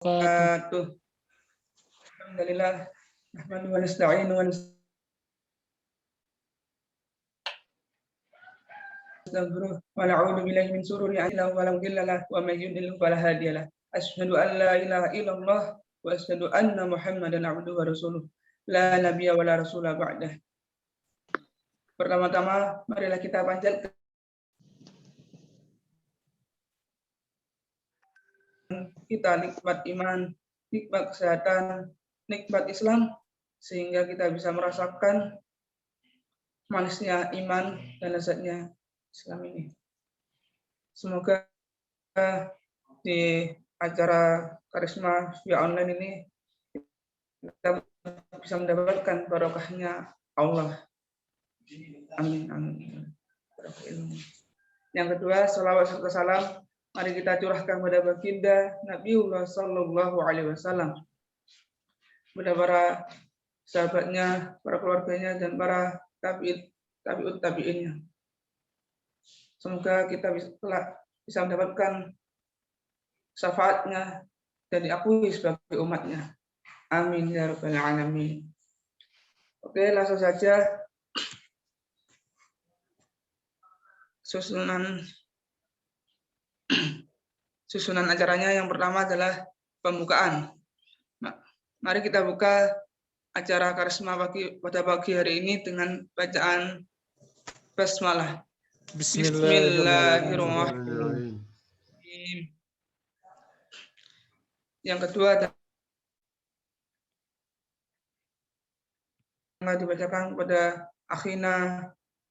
wabarakatuh. Alhamdulillah. Nahmadu wa nasta'inu wa nastaghfiruh wa na'udzu billahi min shururi anfusina wa la mudilla lahu wa may yudlil fala hadiya lahu. Asyhadu an la ilaha illallah wa asyhadu anna Muhammadan abduhu wa rasuluh. La nabiyya wa la rasula ba'dah. Pertama-tama marilah kita panjatkan kita nikmat iman, nikmat kesehatan, nikmat Islam, sehingga kita bisa merasakan manisnya iman dan lezatnya Islam ini. Semoga di acara Karisma via online ini kita bisa mendapatkan barokahnya Allah. Amin, amin. Yang kedua, salawat serta salam mari kita curahkan pada baginda Nabiullah Sallallahu Alaihi Wasallam, kepada para sahabatnya, para keluarganya, dan para tabi'ut tabi'innya. Semoga kita bisa mendapatkan syafaatnya dan diakui sebagai umatnya. Amin ya rabbal alamin. Oke, langsung saja susunan acaranya. Yang pertama adalah pembukaan. Nah, mari kita buka acara Karisma pada pagi hari ini dengan bacaan basmalah. Bismillahirrahmanirrahim. Yang kedua adalah dibacakan kepada Akhina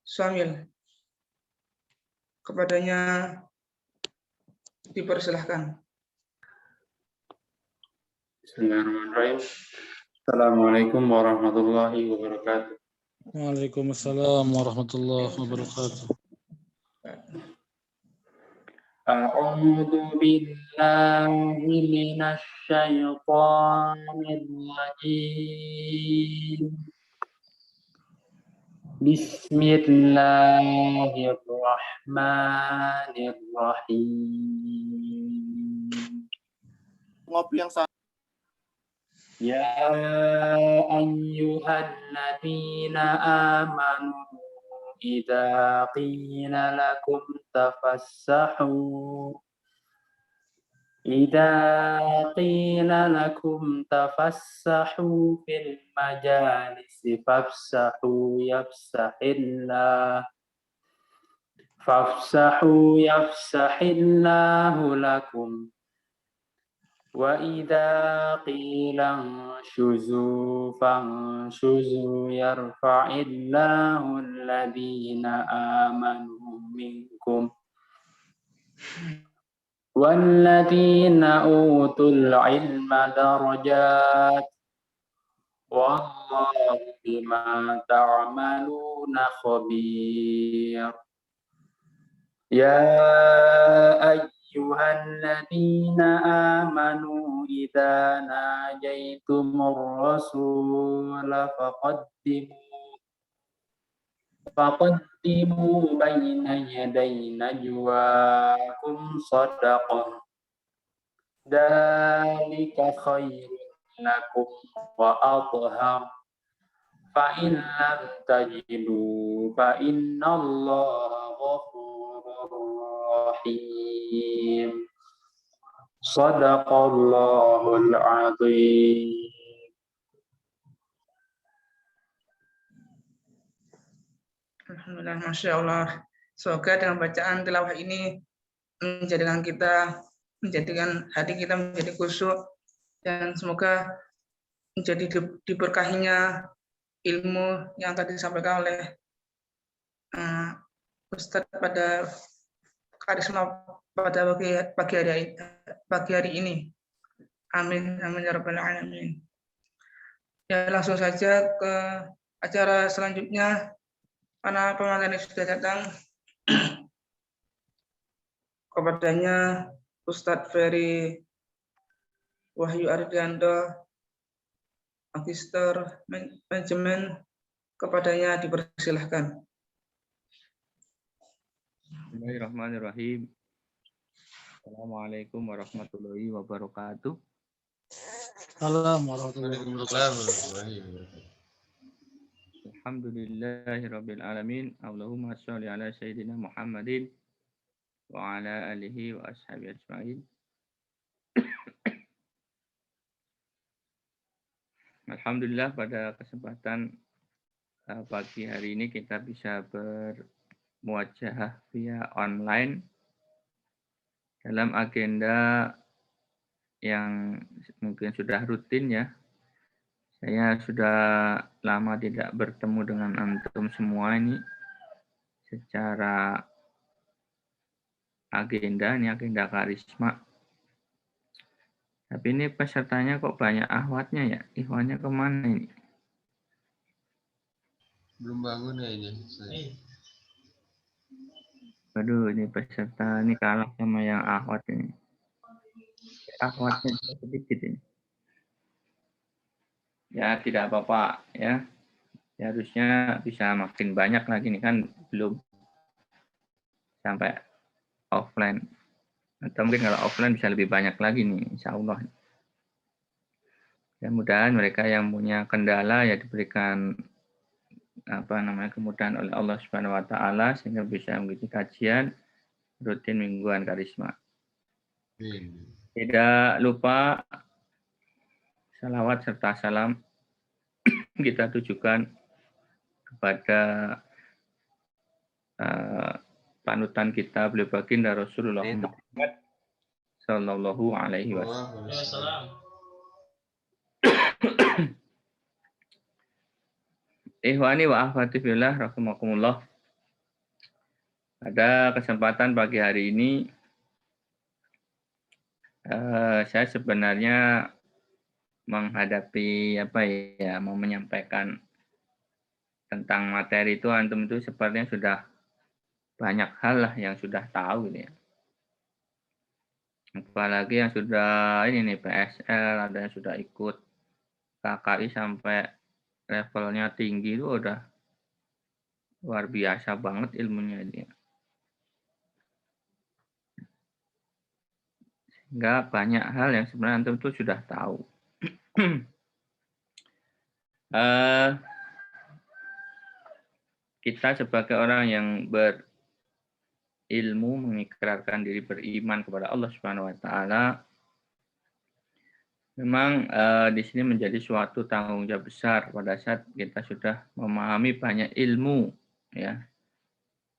Syamil. Kepadanya dipersilahkan. Bismillahirrahmanirrahim. Assalamualaikum warahmatullahi wabarakatuh. Waalaikumsalam warahmatullahi wabarakatuh. A'udzu billahi minasy syaithanir rajim. Bismillahirrahmanirrahim. Ngopi yang sama. Ya ayyuhalladzina amanu idza qila lakum tafassahu fil majalisi fafsahu yafsahillahu lakum wa idza qila shuzu fanshuzu yarfa'illahu alladhina amanu minkum walladhina utul ilma darajat wallahu bima ta'maluna khabir. Ya ayyuhalladzina amanu idza najaitumur rasula faqaddimu baina yaday najwakum shadaqah dzalika khairun lakum wa athhar fa in lam tajidu fa innallaha ghafurur rahim. Shadaqallahul azim. Alhamdulillah, Masya Allah. Semoga dengan bacaan tilawah ini menjadikan hati kita menjadi khusyuk, dan semoga menjadi diberkahinya ilmu yang tadi disampaikan oleh Ustadz pada Karisma pada pagi hari ini. Amin, amin ya rabbal alamin. Ya, langsung saja ke acara selanjutnya. Karena pengantin sudah datang, kepadanya Ustadz Ferry Wahyu Ardianto, Magister Manajemen, kepadanya dipersilahkan. Bismillahirrahmanirrahim. Assalamualaikum warahmatullahi wabarakatuh. Assalamualaikum warahmatullahi wabarakatuh. Alhamdulillahirabbil alamin. Allahumma shalli ala sayyidina Muhammadin wa ala alihi wa ashabihi ajmain. Alhamdulillah pada kesempatan pagi hari ini kita bisa bermuajahah via online dalam agenda yang mungkin sudah rutin ya. Saya sudah lama tidak bertemu dengan antum semua ini secara agenda, ini agenda karisma. Tapi ini pesertanya kok banyak ahwatnya ya? Ikhwannya kemana ini? Belum bangun kayaknya. Aduh, ini peserta ini kalah sama yang ahwat ini. Ahwatnya sedikit ini. Ya, tidak apa-apa ya. Ya, harusnya bisa makin banyak lagi nih kan belum sampai offline. Atau mungkin kalau offline bisa lebih banyak lagi nih, insya Allah. Mudah-mudahan mereka yang punya kendala ya diberikan kemudahan oleh Allah Subhanahu wa taala sehingga bisa mengikuti kajian rutin mingguan karisma. Tidak lupa salawat serta salam kita tujukan kepada panutan kita beliau baginda Rasulullah Muhammad sallallahu alaihi wasallam. Ikhwani wa akhwati fillah rahimakumullah. Pada kesempatan pagi hari ini saya sebenarnya menghadapi mau menyampaikan tentang materi itu antum itu sepertinya sudah banyak hal lah yang sudah tahu gitu ya. Apalagi yang sudah ini nih PSL, ada yang sudah ikut KKI sampai levelnya tinggi itu udah luar biasa banget ilmunya dia. Sehingga banyak hal yang sebenarnya antum itu sudah tahu. Kita sebagai orang yang berilmu mengikrarkan diri beriman kepada Allah Subhanahu wa taala memang di sini menjadi suatu tanggung jawab besar pada saat kita sudah memahami banyak ilmu ya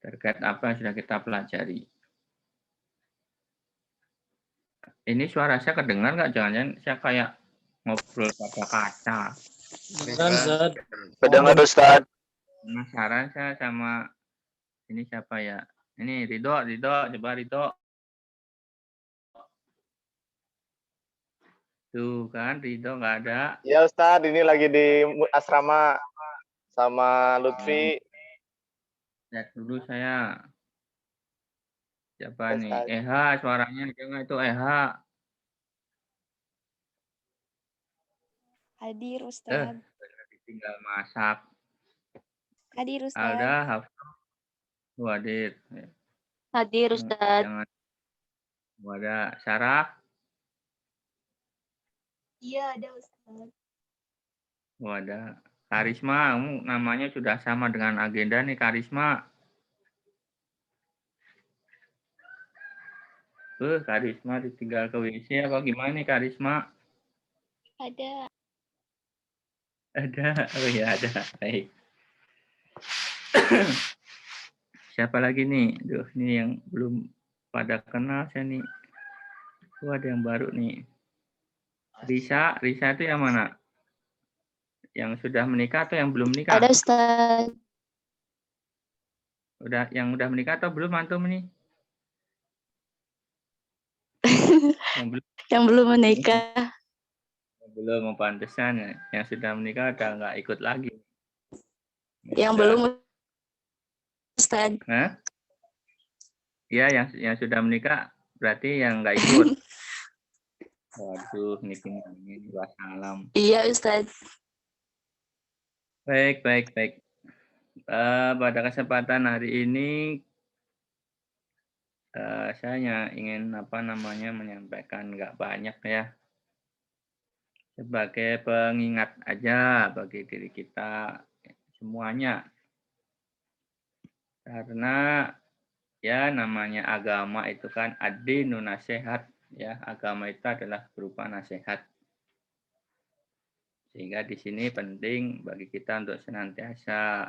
terkait apa yang sudah kita pelajari. Ini suara saya kedengar nggak? Jangan-jangan saya kayak ngobrol pada kaca. Kan Ustaz. Kedengar Ustaz. Penasaran saya sama ini siapa ya? Ini Ridho, coba Ridho. Tuh kan Ridho nggak ada. Ya Ustaz, ini lagi di asrama sama Lutfi. Lihat dulu saya. Siapa nih? Ustaz. Eha, suaranya jangan itu Eha. Hadir Ustaz. Tinggal masak. Hadir Ustaz. Ada Hafsah. Hadir. Hadir Ustaz. Jangan. Ada Sarah. Iya ada Ustaz. Ada Karisma. Kamu namanya sudah sama dengan agenda nih Karisma. Karisma ditinggal ke WC apa gimana nih Karisma? Ada. Oh ya ada. Baik. Siapa lagi nih? Duh, ini yang belum pada kenal saya nih. Ada yang baru nih. Risa itu yang mana? Yang sudah menikah atau yang belum menikah? Ada Ustaz. Yang udah menikah atau belum antum nih? Yang belum menikah. Belum, pantesan ya. Yang sudah menikah udah nggak ikut lagi. Yang belum Ustaz. Hah? Iya, yang sudah menikah berarti yang nggak ikut. Waduh, ini wassalam. Iya Ustaz. Baik. Pada kesempatan hari ini saya ingin menyampaikan nggak banyak ya. sebagai pengingat aja bagi diri kita semuanya. Karena ya namanya agama itu kan ad-dinu nasihat, ya, agama itu adalah berupa nasihat. Sehingga di sini penting bagi kita untuk senantiasa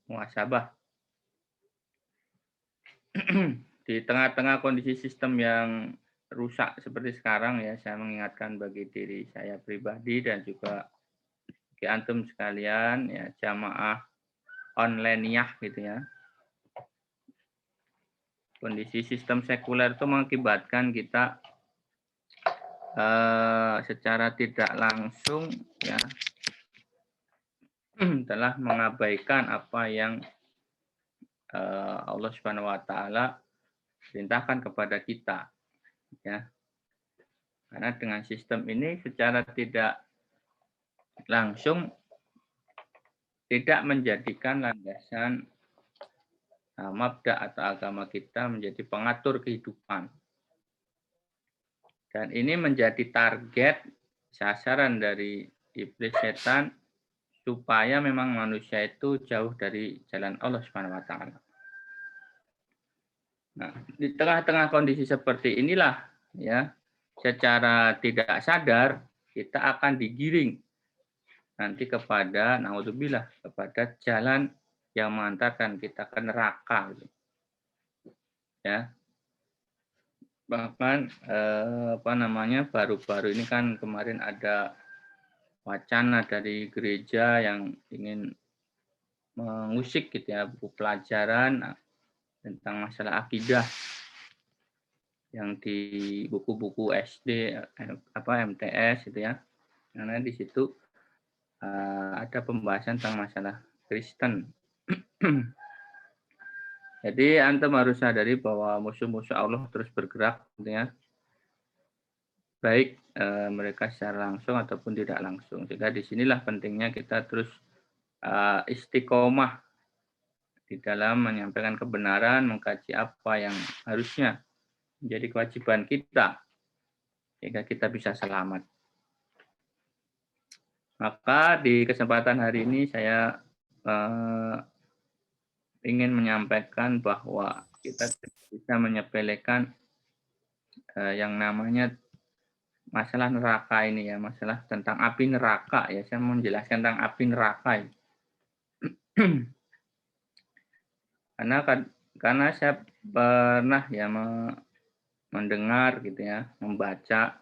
muhasabah. Di tengah-tengah kondisi sistem yang rusak seperti sekarang, ya, saya mengingatkan bagi diri saya pribadi dan juga bagi antum sekalian, ya, jamaah online-iyah gitu ya. Kondisi sistem sekuler itu mengakibatkan kita secara tidak langsung, ya, telah mengabaikan apa yang Allah Subhanahu wa taala perintahkan kepada kita, ya. Karena dengan sistem ini secara tidak langsung tidak menjadikan landasan mabda atau agama kita menjadi pengatur kehidupan. Dan ini menjadi target sasaran dari iblis setan supaya memang manusia itu jauh dari jalan Allah Subhanahu wa taala. Nah, di tengah-tengah kondisi seperti inilah, ya, secara tidak sadar kita akan digiring nanti kepada naudzubillah, kepada jalan yang mengantarkan kita ke neraka, ya. Bahkan baru-baru ini kan kemarin ada wacana dari gereja yang ingin mengusik gitu ya buku pelajaran tentang masalah akidah yang di buku-buku SD MTS gitu ya. Karena di situ ada pembahasan tentang masalah Kristen. Jadi antum harus sadari bahwa musuh-musuh Allah terus bergerak gitu ya. Baik mereka secara langsung ataupun tidak langsung. Sehingga disinilah pentingnya kita terus istiqomah di dalam menyampaikan kebenaran, mengkaji apa yang harusnya menjadi kewajiban kita sehingga kita bisa selamat. Maka di kesempatan hari ini saya ingin menyampaikan bahwa kita bisa menyepelekan yang namanya masalah neraka ini ya, masalah tentang api neraka ya. Saya mau menjelaskan tentang api neraka ini. Karena saya pernah ya mendengar gitu ya, membaca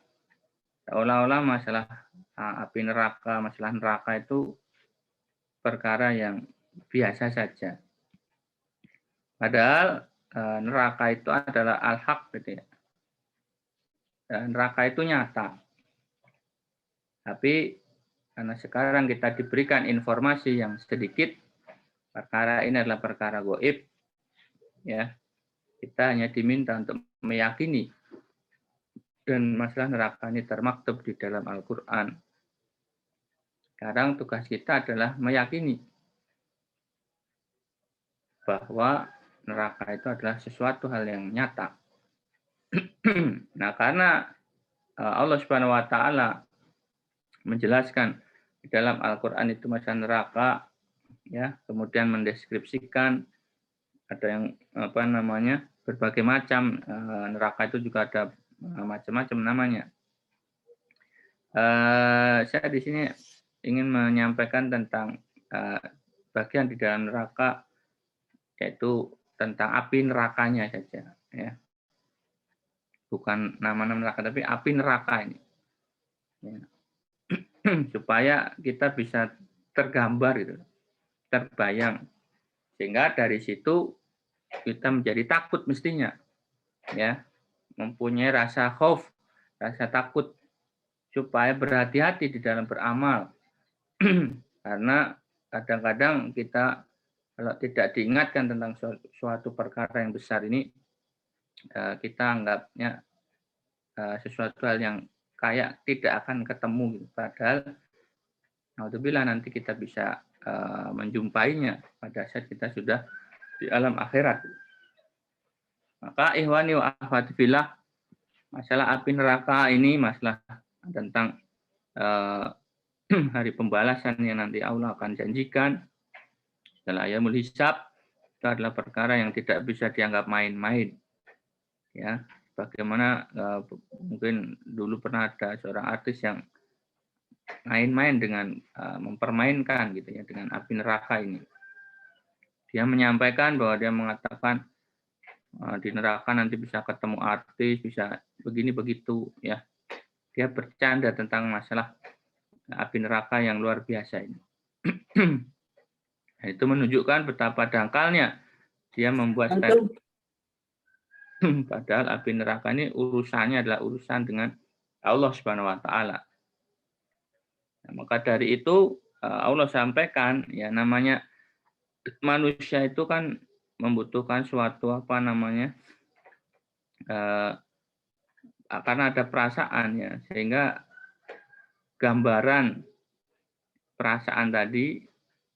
seolah-olah masalah api neraka, masalah neraka itu perkara yang biasa saja. Padahal neraka itu adalah al-haq gitu ya. Dan neraka itu nyata. Tapi karena sekarang kita diberikan informasi yang sedikit, perkara ini adalah perkara gaib, ya. Kita hanya diminta untuk meyakini dan masalah neraka ini termaktub di dalam Al-Quran. Sekarang tugas kita adalah meyakini bahwa neraka itu adalah sesuatu hal yang nyata. Nah, karena Allah Subhanahu wa taala menjelaskan di dalam Al-Qur'an itu masalah neraka, ya, kemudian mendeskripsikan ada yang berbagai macam neraka itu juga ada macam-macam namanya. Saya di sini ingin menyampaikan tentang bagian di dalam neraka, yaitu tentang api nerakanya saja, ya. Bukan nama-nama neraka, tapi api neraka ini. Ya. Supaya kita bisa tergambar gitu, terbayang. Sehingga dari situ kita menjadi takut mestinya. Ya. Mempunyai rasa khauf, rasa takut, supaya berhati-hati di dalam beramal. Karena kadang-kadang kita kalau tidak diingatkan tentang suatu perkara yang besar ini, kita anggapnya sesuatu hal yang kayak tidak akan ketemu. Padahal, alhamdulillah nanti kita bisa menjumpainya pada saat kita sudah di alam akhirat. Maka ihwani wa akhwati fillah, masalah api neraka ini masalah tentang hari pembalasan yang nanti Allah akan janjikan setelah yaumul hisab, itu adalah perkara yang tidak bisa dianggap main-main. Ya, bagaimana mungkin dulu pernah ada seorang artis yang main-main dengan mempermainkan gitu ya dengan api neraka ini. Dia menyampaikan bahwa dia mengatakan di neraka nanti bisa ketemu artis, bisa begini begitu ya. Dia bercanda tentang masalah api neraka yang luar biasa ini. Itu menunjukkan betapa dangkalnya dia membuat statement. Padahal api neraka ini urusannya adalah urusan dengan Allah Subhanahu wa taala. Nah, maka dari itu Allah sampaikan ya namanya manusia itu kan membutuhkan suatu karena ada perasaan ya, sehingga gambaran perasaan tadi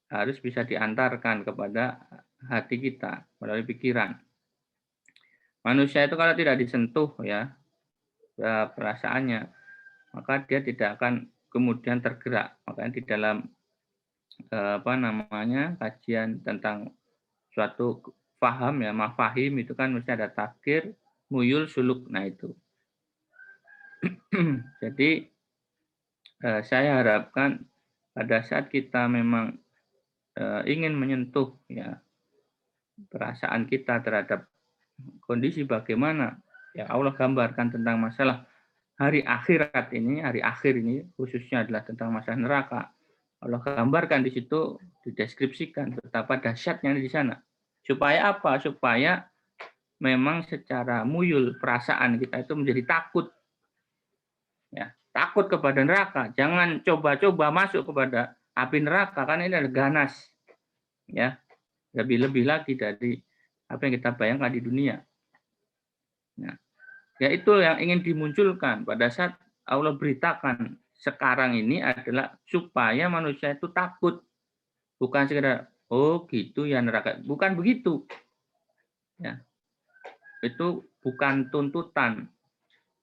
harus bisa diantarkan kepada hati kita melalui pikiran. Manusia itu kalau tidak disentuh ya perasaannya, maka dia tidak akan kemudian tergerak. Makanya di dalam kajian tentang suatu faham ya, mafahim itu kan mesti ada takdir, muyul, suluk. Nah itu. Jadi saya harapkan pada saat kita memang ingin menyentuh ya perasaan kita terhadap kondisi bagaimana ya Allah gambarkan tentang masalah hari akhirat ini, hari akhir ini khususnya adalah tentang masalah neraka. Allah gambarkan di situ, dideskripsikan betapa dahsyatnya di sana. Supaya apa? Supaya memang secara muyul perasaan kita itu menjadi takut. Ya, takut kepada neraka. Jangan coba-coba masuk kepada api neraka, karena ini adalah ganas. Ya, lebih-lebih lagi dari apa yang kita bayangkan di dunia. Nah, ya itu yang ingin dimunculkan pada saat Allah beritakan sekarang ini adalah supaya manusia itu takut. Bukan sekedar, oh gitu ya neraka. Bukan begitu. Ya. Itu bukan tuntutan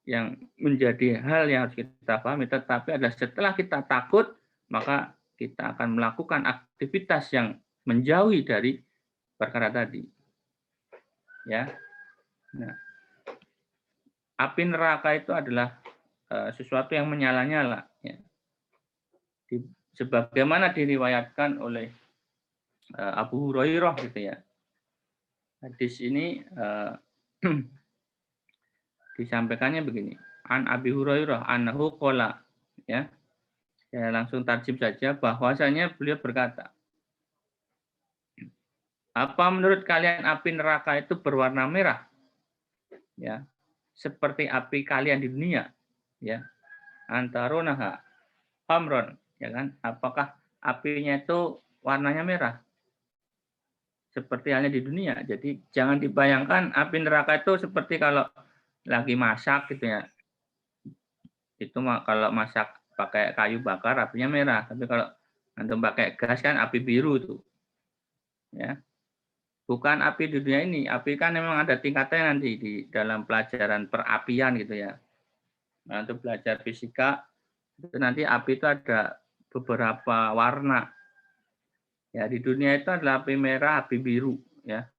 yang menjadi hal yang harus kita pahami. Tetapi adalah setelah kita takut, maka kita akan melakukan aktivitas yang menjauhi dari perkara tadi. Ya. Nah, api neraka itu adalah sesuatu yang menyala-nyala. Ya. Sebagaimana diriwayatkan oleh Abu Hurairah gitu ya. Hadis ini disampaikannya begini. An Abi Hurairah annahu qala ya. Saya langsung tarjim saja bahwasanya beliau berkata, apa menurut kalian api neraka itu berwarna merah? Ya. Seperti api kalian di dunia, ya. Antarunaha hamron, ya kan? Apakah apinya itu warnanya merah? Seperti halnya di dunia. Jadi jangan dibayangkan api neraka itu seperti kalau lagi masak gitu ya. Itu kalau masak pakai kayu bakar apinya merah, tapi kalau antum pakai gas kan api biru itu. Ya. Bukan api di dunia ini. Api kan memang ada tingkatnya nanti di dalam pelajaran perapian gitu ya. Nah, untuk belajar fisika itu nanti api itu ada beberapa warna. Ya, di dunia itu adalah api merah, api biru, ya.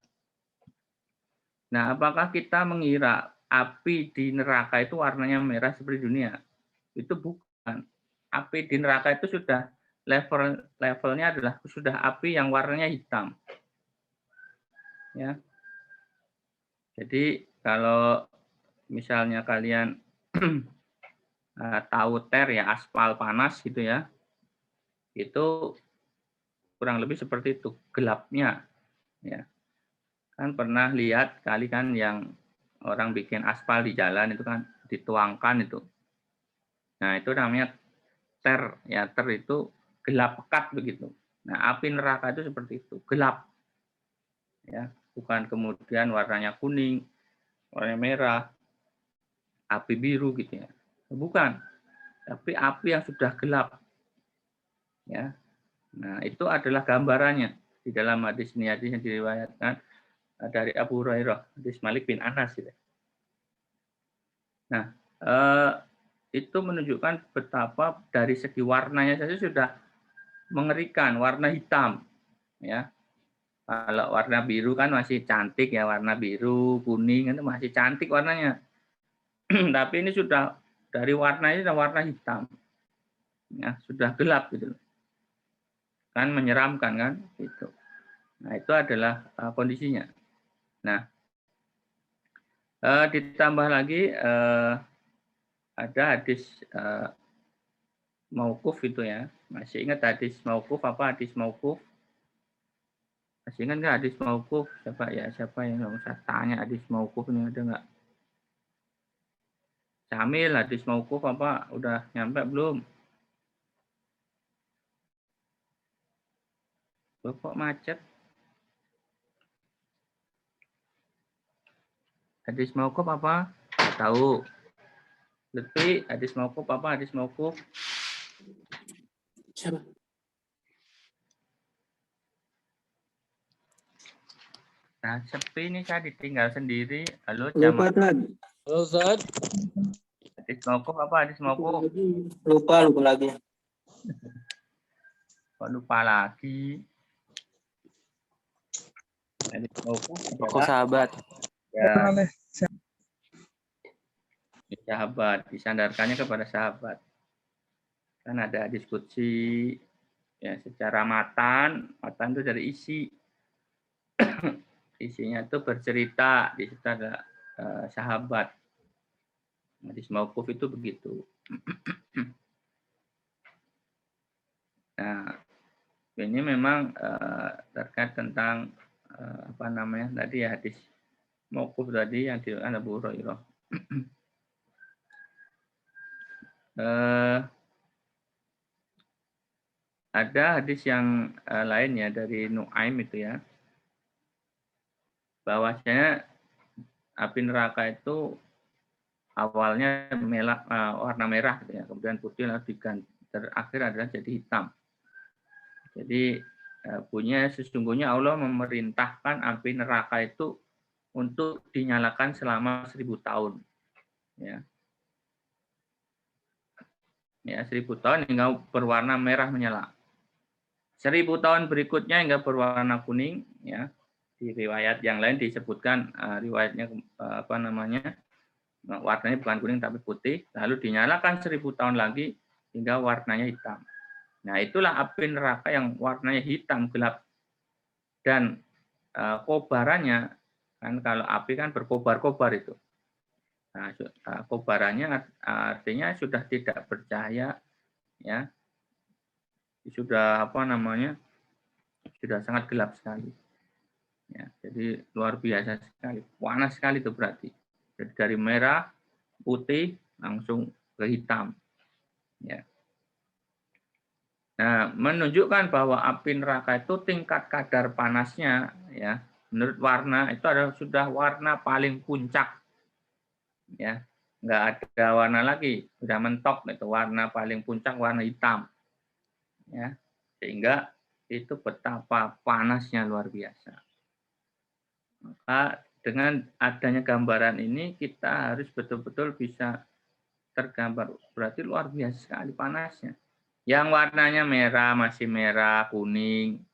Nah, apakah kita mengira api di neraka itu warnanya merah seperti dunia? Itu bukan. Api di neraka itu sudah levelnya adalah sudah api yang warnanya hitam. Ya. Jadi kalau misalnya kalian tahu ya aspal panas gitu ya, itu kurang lebih seperti itu gelapnya, ya kan pernah lihat kali kan yang orang bikin aspal di jalan itu kan dituangkan itu, nah itu namanya ya itu gelap pekat begitu. Nah api neraka itu seperti itu gelap, ya bukan kemudian warnanya kuning, warnanya merah, api biru gitu ya, bukan, tapi api yang sudah gelap, ya. Nah, itu adalah gambarannya di dalam hadis ini, hadis yang diriwayatkan dari Abu Hurairah, hadis Malik bin Anas. Nah, itu menunjukkan betapa dari segi warnanya saja sudah mengerikan, warna hitam. Ya, kalau warna biru kan masih cantik ya, warna biru, kuning itu masih cantik warnanya. Tapi ini sudah dari warnanya sudah warna hitam. Ya, sudah gelap gitu. Kan menyeramkan kan gitu. Nah, itu adalah kondisinya. Nah, ditambah lagi ada hadis mauquf itu ya. Masih ingat hadis mauquf apa? Hadis mauquf? Masih ingat nggak hadis mauquf? Siapa yang saya tanya hadis mauquf ini ada nggak? Camil, hadis mauquf apa? Udah nyampe belum? Kok macet? Hadis mauquf apa? Nggak tahu. Lutfi, hadis mauquf apa? Hadis mauquf? Siapa? Nah, sepi ini saya ditinggal sendiri. Halo, Lupa, jamaah. Tad. Halo, Ustaz. Hadis mauquf apa? Hadis mauquf? Lupa lagi. Kok lupa lagi? Hadis mauquf adalah sahabat. ya, sahabat, disandarkannya kepada sahabat. Kan ada hadis qudsi ya, secara matan itu dari isi. Isinya itu bercerita, di situ ada sahabat. Hadis mauquf itu begitu. Nah, ini memang terkait tentang apa namanya tadi ya, hadis mauquf tadi yang diriwayatkan Abu Hurairah. Ada hadis yang lain ya dari Nuaim itu ya, bahwasanya api neraka itu awalnya warna merah gitu ya, kemudian putih lalu diganti, terakhir adalah jadi hitam. Jadi punya sesungguhnya Allah memerintahkan api neraka itu untuk dinyalakan selama 1000 tahun. Ya, 1000 tahun hingga berwarna merah menyala. 1000 tahun berikutnya hingga berwarna kuning. Ya, di riwayat yang lain disebutkan riwayatnya apa namanya, warnanya bukan kuning tapi putih. Lalu dinyalakan 1000 tahun lagi hingga warnanya hitam. Nah, itulah api neraka yang warnanya hitam gelap. Dan kobarannya, kan kalau api kan berkobar-kobar itu. Nah, kobarannya artinya sudah tidak bercahaya, ya, sudah apa namanya, sudah sangat gelap sekali. Ya, jadi luar biasa sekali, panas sekali itu berarti. Jadi dari merah, putih langsung ke hitam. Ya. Nah, menunjukkan bahwa api neraka itu tingkat kadar panasnya, ya, menurut warna itu adalah sudah warna paling puncak, ya, nggak ada warna lagi, sudah mentok itu warna paling puncak warna hitam, ya, sehingga itu betapa panasnya luar biasa. Maka dengan adanya gambaran ini kita harus betul-betul bisa tergambar, berarti luar biasa sekali panasnya. Yang warnanya merah, masih merah, kuning.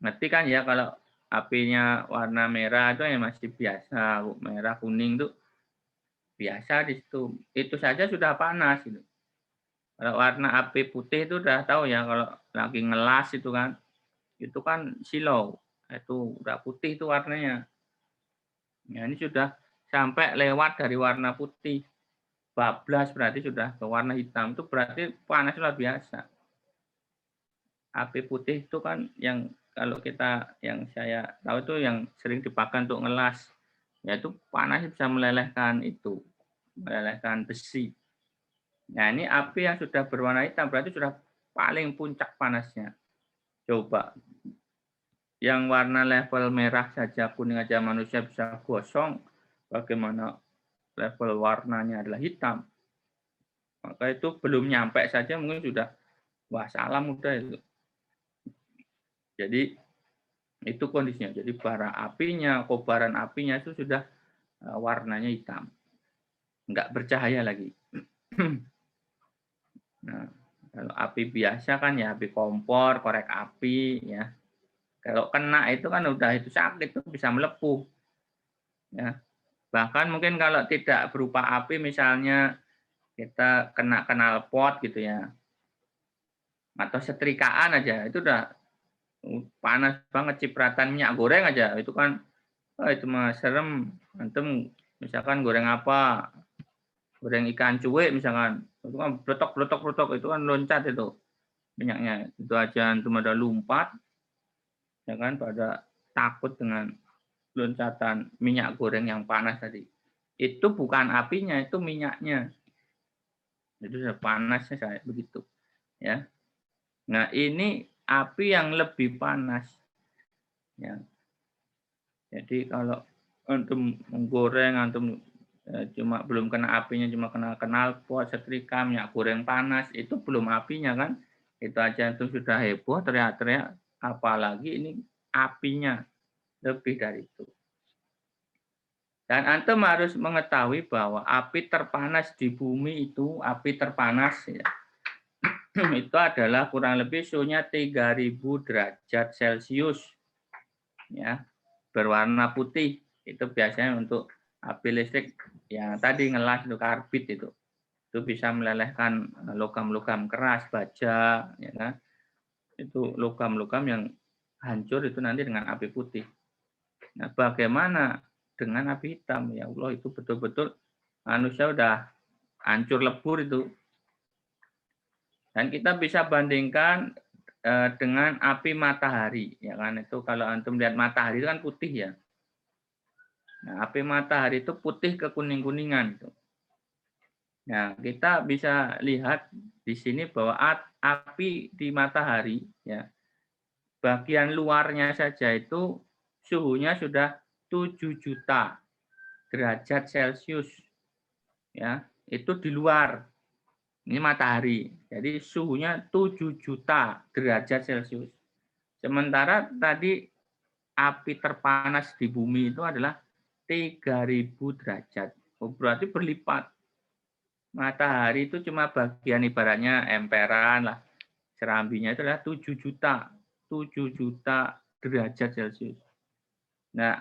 Ngerti kan ya, kalau apinya warna merah itu ya masih biasa, merah, kuning itu biasa di situ. Itu saja sudah panas. Gitu. Kalau warna api putih itu udah tahu ya, kalau lagi ngelas itu kan silau. Itu udah putih itu warnanya. Ya, ini sudah sampai lewat dari warna putih. Bablas berarti sudah ke warna hitam, itu berarti panas luar biasa. Api putih itu kan yang kalau kita yang saya tahu itu yang sering dipakai untuk ngelas, yaitu panas bisa melelehkan besi. Nah, ini api yang sudah berwarna hitam berarti sudah paling puncak panasnya. Coba yang warna level merah saja, kuning aja manusia bisa gosong, bagaimana level warnanya adalah hitam. Maka itu belum nyampe saja mungkin sudah wah salam udah itu. Jadi itu kondisinya. Jadi bara apinya, kobaran apinya itu sudah warnanya hitam. nggak bercahaya lagi. Nah, kalau api biasa kan ya api kompor, korek api ya. Kalau kena itu kan udah itu sakit, itu bisa melepuh. Ya. Bahkan mungkin kalau tidak berupa api, misalnya kita kena knalpot gitu ya, atau setrikaan aja, itu udah panas banget, cipratan minyak goreng aja, itu kan itu mah serem. Antum misalkan goreng apa, goreng ikan cuek misalkan, itu kan bletok itu kan loncat itu minyaknya, itu aja antum ada lumpat, ya kan, pada takut dengan loncatan minyak goreng yang panas tadi. Itu bukan apinya, itu minyaknya. Itu sudah panasnya kayak begitu, ya. Nah, ini api yang lebih panas, ya. Jadi kalau antum menggoreng, antum cuma belum kena apinya, cuma kena knalpot, setrika, minyak goreng panas, itu belum apinya kan. Itu aja antum sudah heboh, teriak-teriak, apalagi ini apinya lebih dari itu. Dan antum harus mengetahui bahwa api terpanas di bumi itu, api terpanas ya, itu adalah kurang lebih suhunya 3000 derajat Celcius. Ya, berwarna putih. Itu biasanya untuk api listrik yang tadi ngelas itu karbit itu. Itu bisa melelehkan logam-logam keras, baja, ya kan. Itu logam-logam yang hancur itu nanti dengan api putih. Nah, bagaimana dengan api hitam? Ya Allah, itu betul-betul manusia udah hancur lebur itu. Dan kita bisa bandingkan dengan api matahari, ya kan. Itu kalau antum lihat matahari itu kan putih ya. Nah, api matahari itu putih ke kuning-kuningan itu. Nah, kita bisa lihat di sini bahwa api di matahari ya, bagian luarnya saja itu suhunya sudah 7 juta derajat Celcius. Ya, itu di luar. Ini matahari. Jadi suhunya 7 juta derajat Celcius. Sementara tadi api terpanas di bumi itu adalah 3000 derajat. Oh, berarti berlipat. Matahari itu cuma bagian ibaratnya emperan lah. Serambinya itu adalah 7 juta. 7 juta derajat Celcius. Nah,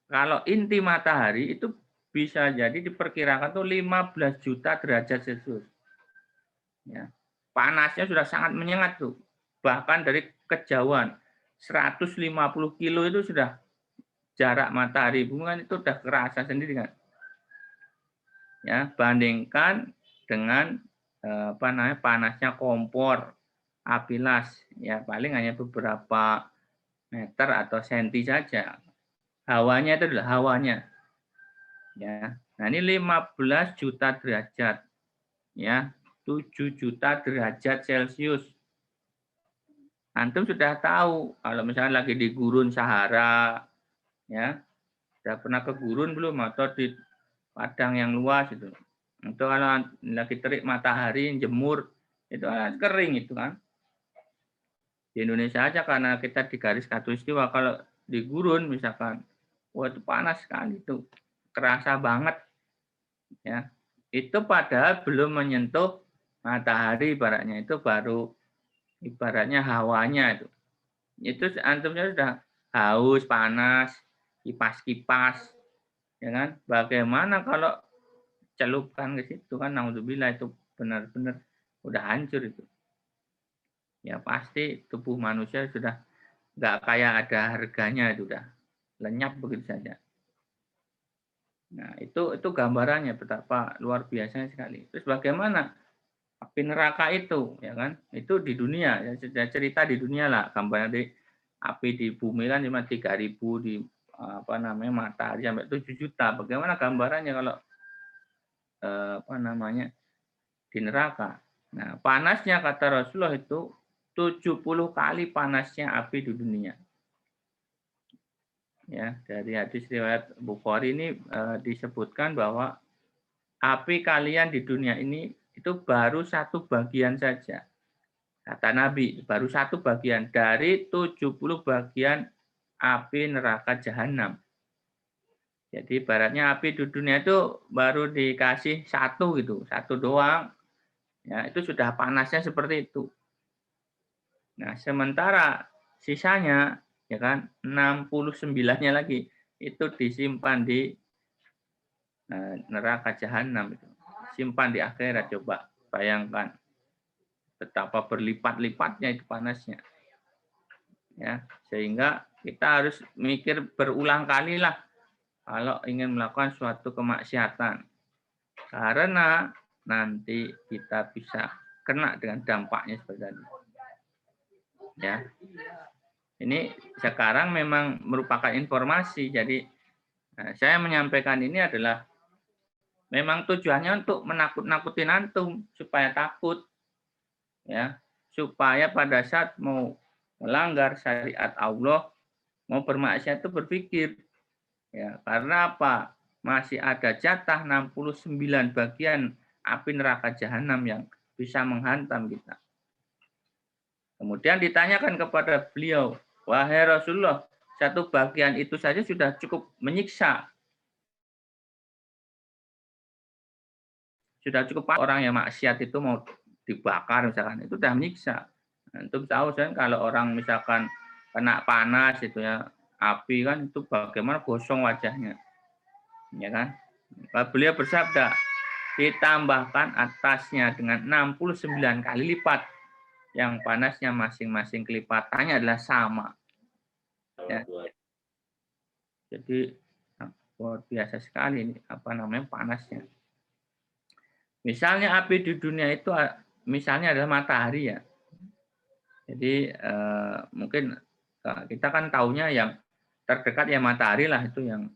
kalau inti matahari itu bisa jadi diperkirakan tuh 15 juta derajat Celcius. Ya. Panasnya sudah sangat menyengat tuh. Bahkan dari kejauhan 150 kilo itu sudah jarak matahari bumi kan, itu sudah kerasa sendiri kan. Ya, bandingkan dengan panasnya kompor api las, ya paling hanya beberapa meter atau senti saja. Hawanya itu adalah hawanya. Ya. Nah, ini 15 juta derajat. Ya, 7 juta derajat Celcius. Antum sudah tahu kalau misalnya lagi di gurun Sahara, ya, sudah pernah ke gurun belum atau di padang yang luas itu. Itu kalau lagi terik matahari, jemur, itu kan kering itu kan. Di Indonesia aja karena kita di garis khatulistiwa, kalau di gurun misalkan, wah itu panas sekali itu, kerasa banget, ya. Itu padahal belum menyentuh matahari ibaratnya, itu baru ibaratnya hawanya itu. Itu antumnya sudah haus, panas, kipas-kipas, ya kan? Bagaimana kalau celupkan ke situ kan, naudzubillah, itu benar-benar udah hancur itu. Ya pasti tubuh manusia sudah nggak kayak ada harganya, itu udah lenyap begitu saja. Nah, itu gambarannya betapa luar biasanya sekali. Terus bagaimana api neraka itu, ya kan? Itu di dunia, ya cerita di dunia lah. Gambarnya di api di bumi kan cuma 3000, di apa namanya matahari sampai 7 juta. Bagaimana gambarannya kalau apa namanya di neraka? Nah, panasnya kata Rasulullah itu 70 kali panasnya api di dunia. Ya, dari hadis riwayat Bukhari ini disebutkan bahwa api kalian di dunia ini itu baru 1 bagian saja. Kata Nabi, baru 1 bagian dari 70 bagian api neraka jahanam. Jadi ibaratnya api di dunia itu baru dikasih satu gitu, satu doang. Ya, itu sudah panasnya seperti itu. Nah, sementara sisanya ya kan 69-nya lagi itu disimpan di neraka jahanam itu. Simpan di akhirat, coba bayangkan betapa berlipat-lipatnya itu panasnya. Ya, sehingga kita harus mikir berulang kali lah kalau ingin melakukan suatu kemaksiatan. Karena nanti kita bisa kena dengan dampaknya seperti tadi. Ya. Ini sekarang memang merupakan informasi. Jadi saya menyampaikan ini adalah memang tujuannya untuk menakut-nakutin antum supaya takut. Ya, supaya pada saat mau melanggar syariat Allah, mau bermaksiat itu berpikir. Ya, karena apa? Masih ada jatah 69 bagian api neraka jahanam yang bisa menghantam kita. Kemudian ditanyakan kepada beliau, wahai Rasulullah, satu bagian itu saja sudah cukup menyiksa. Sudah cukup orang yang maksiat itu mau dibakar misalkan, itu sudah menyiksa. Untuk tahu kan kalau orang misalkan kena panas itu ya, api kan itu bagaimana gosong wajahnya. Ya kan? Beliau bersabda, ditambahkan atasnya dengan 69 kali lipat yang panasnya masing-masing kelipatannya adalah sama. Ya. Jadi luar biasa sekali ini panasnya. Misalnya api di dunia itu misalnya adalah matahari ya. Jadi mungkin kita kan taunya yang terdekat ya matahari lah, itu yang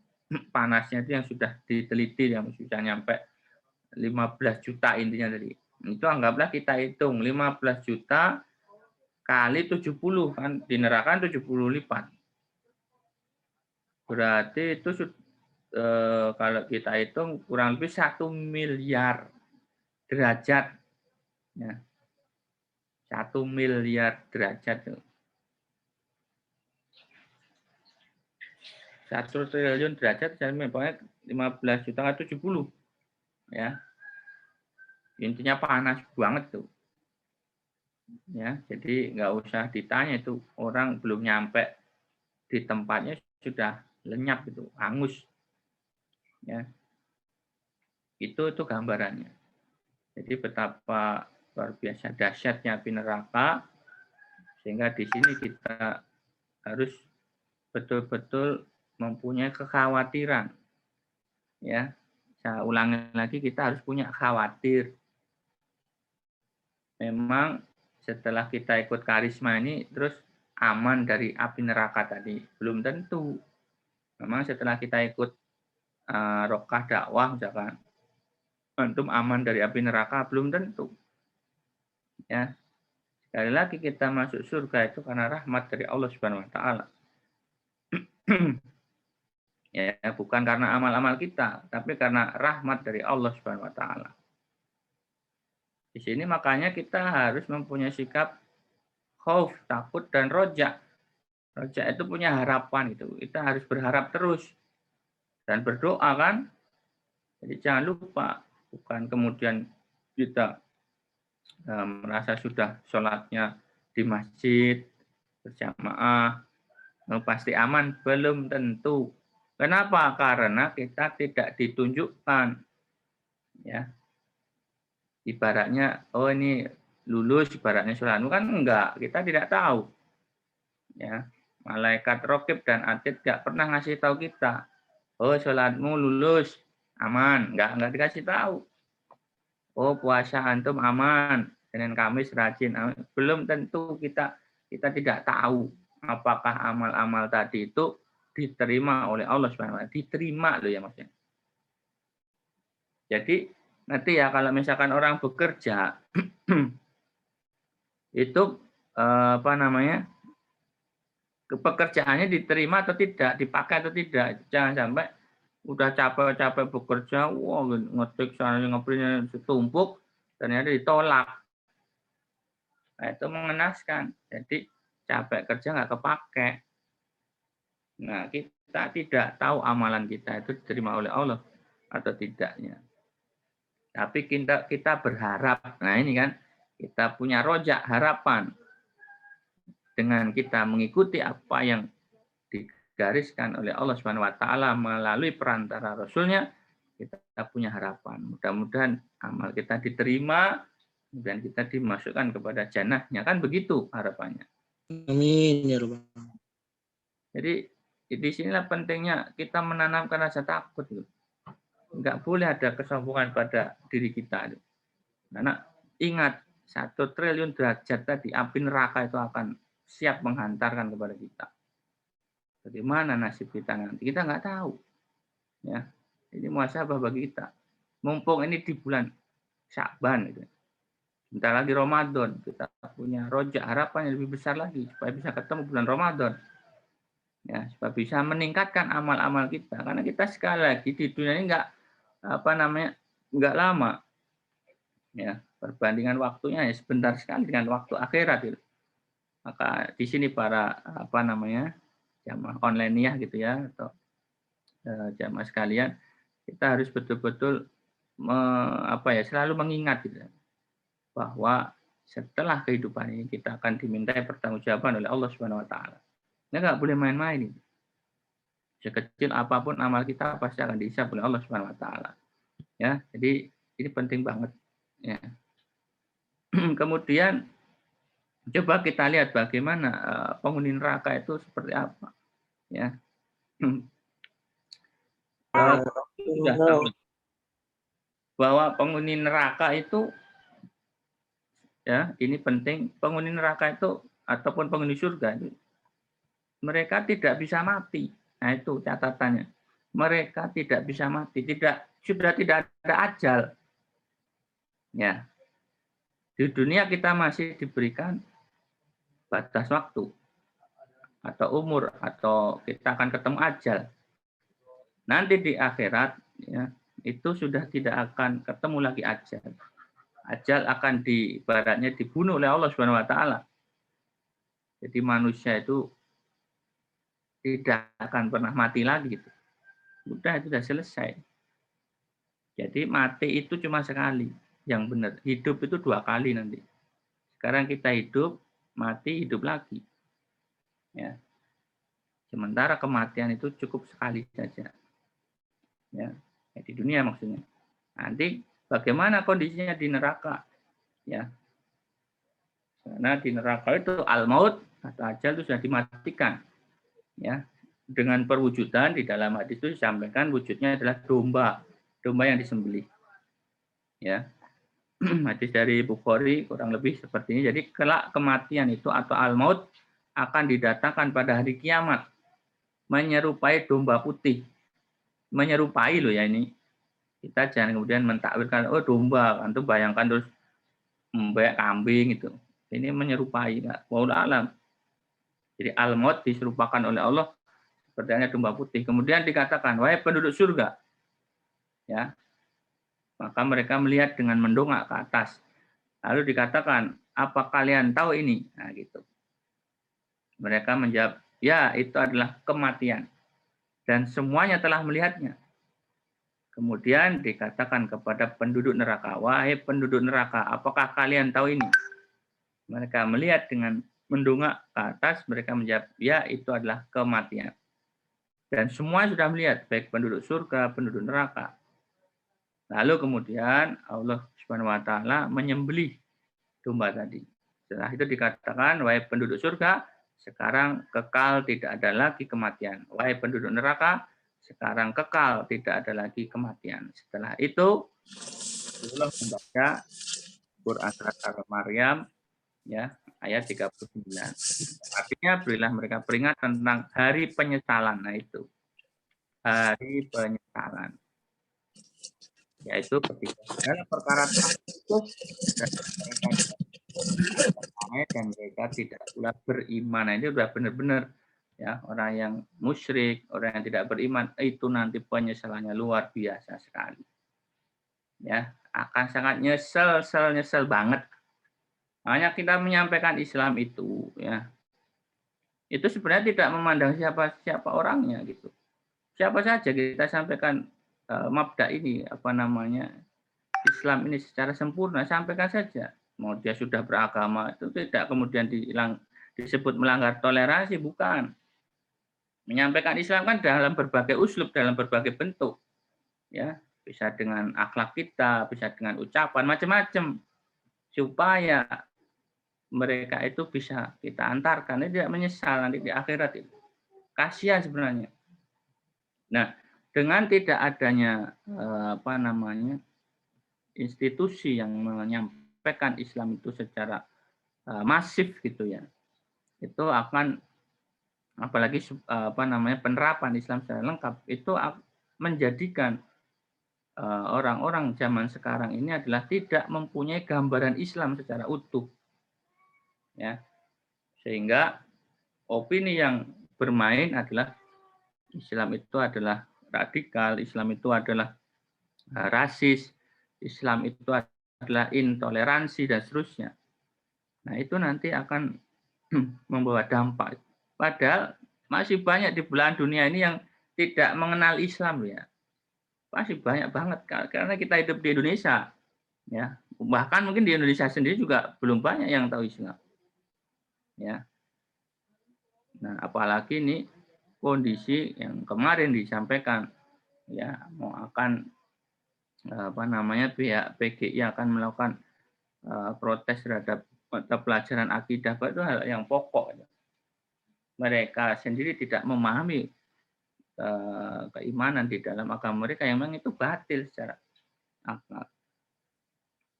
panasnya itu yang sudah diteliti yang sudah nyampe 15 juta intinya tadi. Itu anggaplah kita hitung 15 juta kali 70 kan di neraka 70 lipat. Berarti itu kalau kita hitung kurang lebih 1 miliar derajat. Ya. 1 miliar derajat. 1 triliun derajat, pokoknya 15 juta kali 70. Ya. Intinya panas banget tuh. Ya, jadi nggak usah ditanya itu orang belum nyampe di tempatnya sudah lenyap itu, hangus. Ya. Itu gambarannya. Jadi betapa luar biasa dahsyatnya api neraka, sehingga di sini kita harus betul-betul mempunyai kekhawatiran. Ya, saya ulangi lagi, kita harus punya khawatir. Memang setelah kita ikut karisma ini terus aman dari api neraka tadi, belum tentu. Memang setelah kita ikut rokah dakwah misalkan, antum aman dari api neraka, belum tentu. Ya, sekali lagi kita masuk surga itu karena rahmat dari Allah Subhanahu Wa Taala. Ya, bukan karena amal-amal kita, tapi karena rahmat dari Allah Subhanahu Wa Taala. Di sini makanya kita harus mempunyai sikap khauf, takut, dan roja. Roja itu punya harapan gitu. Kita harus berharap terus dan berdoa kan. Jadi jangan lupa, bukan kemudian kita merasa sudah sholatnya di masjid berjamaah pasti aman, belum tentu. Kenapa? Karena kita tidak ditunjukkan, ya. Ibaratnya, oh ini lulus, ibaratnya sholatmu kan enggak, kita tidak tahu. Ya, malaikat raqib dan atid tidak pernah ngasih tahu kita, oh sholatmu lulus, aman, enggak dikasih tahu. Oh puasa antum aman, Senin Kamis rajin, aman. Belum tentu, kita tidak tahu apakah amal-amal tadi itu diterima oleh Allah SWT. Diterima loh ya maksudnya. Jadi nanti ya kalau misalkan orang bekerja itu pekerjaannya diterima atau tidak, dipakai atau tidak. Jangan sampai udah capek-capek bekerja, wah ngetik sana ngeprintnya setumpuk, ternyata ditolak. Nah, itu mengenaskan. Jadi capek kerja nggak kepake. Nah, kita tidak tahu amalan kita itu diterima oleh Allah atau tidaknya. Tapi kita berharap. Nah, ini kan kita punya rojak harapan dengan kita mengikuti apa yang digariskan oleh Allah Subhanahu wa taala melalui perantara Rasulnya, kita punya harapan. Mudah-mudahan amal kita diterima dan kita dimasukkan kepada jannahnya. Kan begitu harapannya. Amin ya Rabbal. Jadi di sinilah pentingnya kita menanamkan rasa takut. Enggak boleh ada kesombongan pada diri kita. Karena ingat, 1 triliun derajat tadi, api neraka itu akan siap menghantarkan kepada kita. Bagaimana nasib kita nanti? Kita nggak tahu. Ya, ini muhasabah bagi kita. Mumpung ini di bulan Sya'ban, gitu. Bentar lagi Ramadan, kita punya rojak harapan yang lebih besar lagi supaya bisa ketemu bulan Ramadan. Ya, supaya bisa meningkatkan amal-amal kita. Karena kita sekali lagi di dunia ini nggak lama. Ya, perbandingan waktunya ya sebentar sekali dengan waktu akhirat. Gitu. Maka di sini para jamaah online gitu ya, atau jamaah sekalian, kita harus betul-betul selalu mengingat gitu, bahwa setelah kehidupan ini kita akan dimintai pertanggungjawaban oleh Allah Subhanahu wa taala. Kita nggak boleh main-main ini. Sekecil apapun amal kita pasti akan dihisab oleh Allah Subhanahu wa taala. Ya, jadi ini penting banget ya. Kemudian coba kita lihat bagaimana penghuni neraka itu seperti apa. Ya. Sudah tahu bahwa penghuni neraka itu, ya, ini penting, penghuni neraka itu ataupun penghuni surga itu, mereka tidak bisa mati. Nah, itu catatannya. Mereka tidak bisa mati, sudah tidak ada ajal. Ya. Di dunia kita masih diberikan batas waktu atau umur, atau kita akan ketemu ajal. Nanti di akhirat ya, itu sudah tidak akan ketemu lagi ajal. Ajal akan ibaratnya dibunuh oleh Allah Subhanahu wa taala. Jadi manusia itu tidak akan pernah mati lagi gitu. Udah, itu sudah selesai. Jadi mati itu cuma sekali, yang benar. Hidup itu 2 kali nanti. Sekarang kita hidup, mati, hidup lagi. Ya. Sementara kematian itu cukup sekali saja. Ya, di dunia maksudnya. Nanti bagaimana kondisinya di neraka? Ya. Karena di neraka itu al-maut atau ajal itu sudah dimatikan. Ya. Dengan perwujudan di dalam hadis itu disampaikan wujudnya adalah domba yang disembelih. Ya. Hadis dari Bukhari kurang lebih seperti ini. Jadi kelak kematian itu atau al-maut akan didatangkan pada hari kiamat menyerupai domba putih. Menyerupai loh ya ini. Kita jangan kemudian mentakwilkan, oh domba, kan tuh bayangkan terus mbak kambing itu. Ini menyerupai, enggak. Wallahu alam. Jadi al-maut diserupakan oleh Allah seperti halnya domba putih. Kemudian dikatakan, wahai penduduk surga, ya, maka mereka melihat dengan mendongak ke atas. Lalu dikatakan, apa kalian tahu ini? Nah, gitu. Mereka menjawab, ya, itu adalah kematian. Dan semuanya telah melihatnya. Kemudian dikatakan kepada penduduk neraka, wahai penduduk neraka, apakah kalian tahu ini? Mereka melihat dengan mendongak ke atas, mereka menjawab, ya, itu adalah kematian. Dan semua sudah melihat, baik penduduk surga, penduduk neraka. Lalu kemudian Allah Subhanahu wa taala menyembelih domba tadi. Setelah itu dikatakan, wahai penduduk surga, sekarang kekal tidak ada lagi kematian. Wahai penduduk neraka, sekarang kekal tidak ada lagi kematian. Setelah itu, Allah membaca Quran surat Al-Maryam ya, ayat 39. Artinya berilah mereka peringatan tentang hari penyesalan. Nah itu. Hari penyesalan. Yaitu ketika segala perkara itu dan mereka tidak pula beriman. Nah, ini sudah benar-benar ya, orang yang musyrik, orang yang tidak beriman itu nanti penyesalannya luar biasa sekali. Ya, akan sangat nyesel banget. Makanya kita menyampaikan Islam itu ya itu sebenarnya tidak memandang siapa orangnya gitu. Siapa saja kita sampaikan mabda ini, apa namanya, Islam ini secara sempurna, sampaikan saja. Mau dia sudah beragama, itu tidak kemudian disebut melanggar toleransi, bukan. Menyampaikan Islam kan dalam berbagai uslub, dalam berbagai bentuk. Ya, bisa dengan akhlak kita, bisa dengan ucapan, macam-macam. Supaya mereka itu bisa kita antarkan, ini tidak menyesal nanti di akhirat itu. Kasihan sebenarnya. Nah, dengan tidak adanya apa namanya institusi yang menyampaikan Islam itu secara masif gitu ya, itu akan apalagi apa namanya penerapan Islam secara lengkap itu menjadikan orang-orang zaman sekarang ini adalah tidak mempunyai gambaran Islam secara utuh, ya, sehingga opini yang bermain adalah Islam itu adalah radikal, Islam itu adalah rasis, Islam itu adalah intoleransi dan seterusnya. Nah, itu nanti akan membawa dampak. Padahal masih banyak di belahan dunia ini yang tidak mengenal Islam ya. Masih banyak banget karena kita hidup di Indonesia ya. Bahkan mungkin di Indonesia sendiri juga belum banyak yang tahu Islam. Ya. Nah, apalagi ini kondisi yang kemarin disampaikan ya, mau akan apa namanya pihak PGI akan melakukan protes terhadap mata pelajaran akidah, itu hal yang pokok. Mereka sendiri tidak memahami keimanan di dalam agama mereka yang memang itu batil secara akal.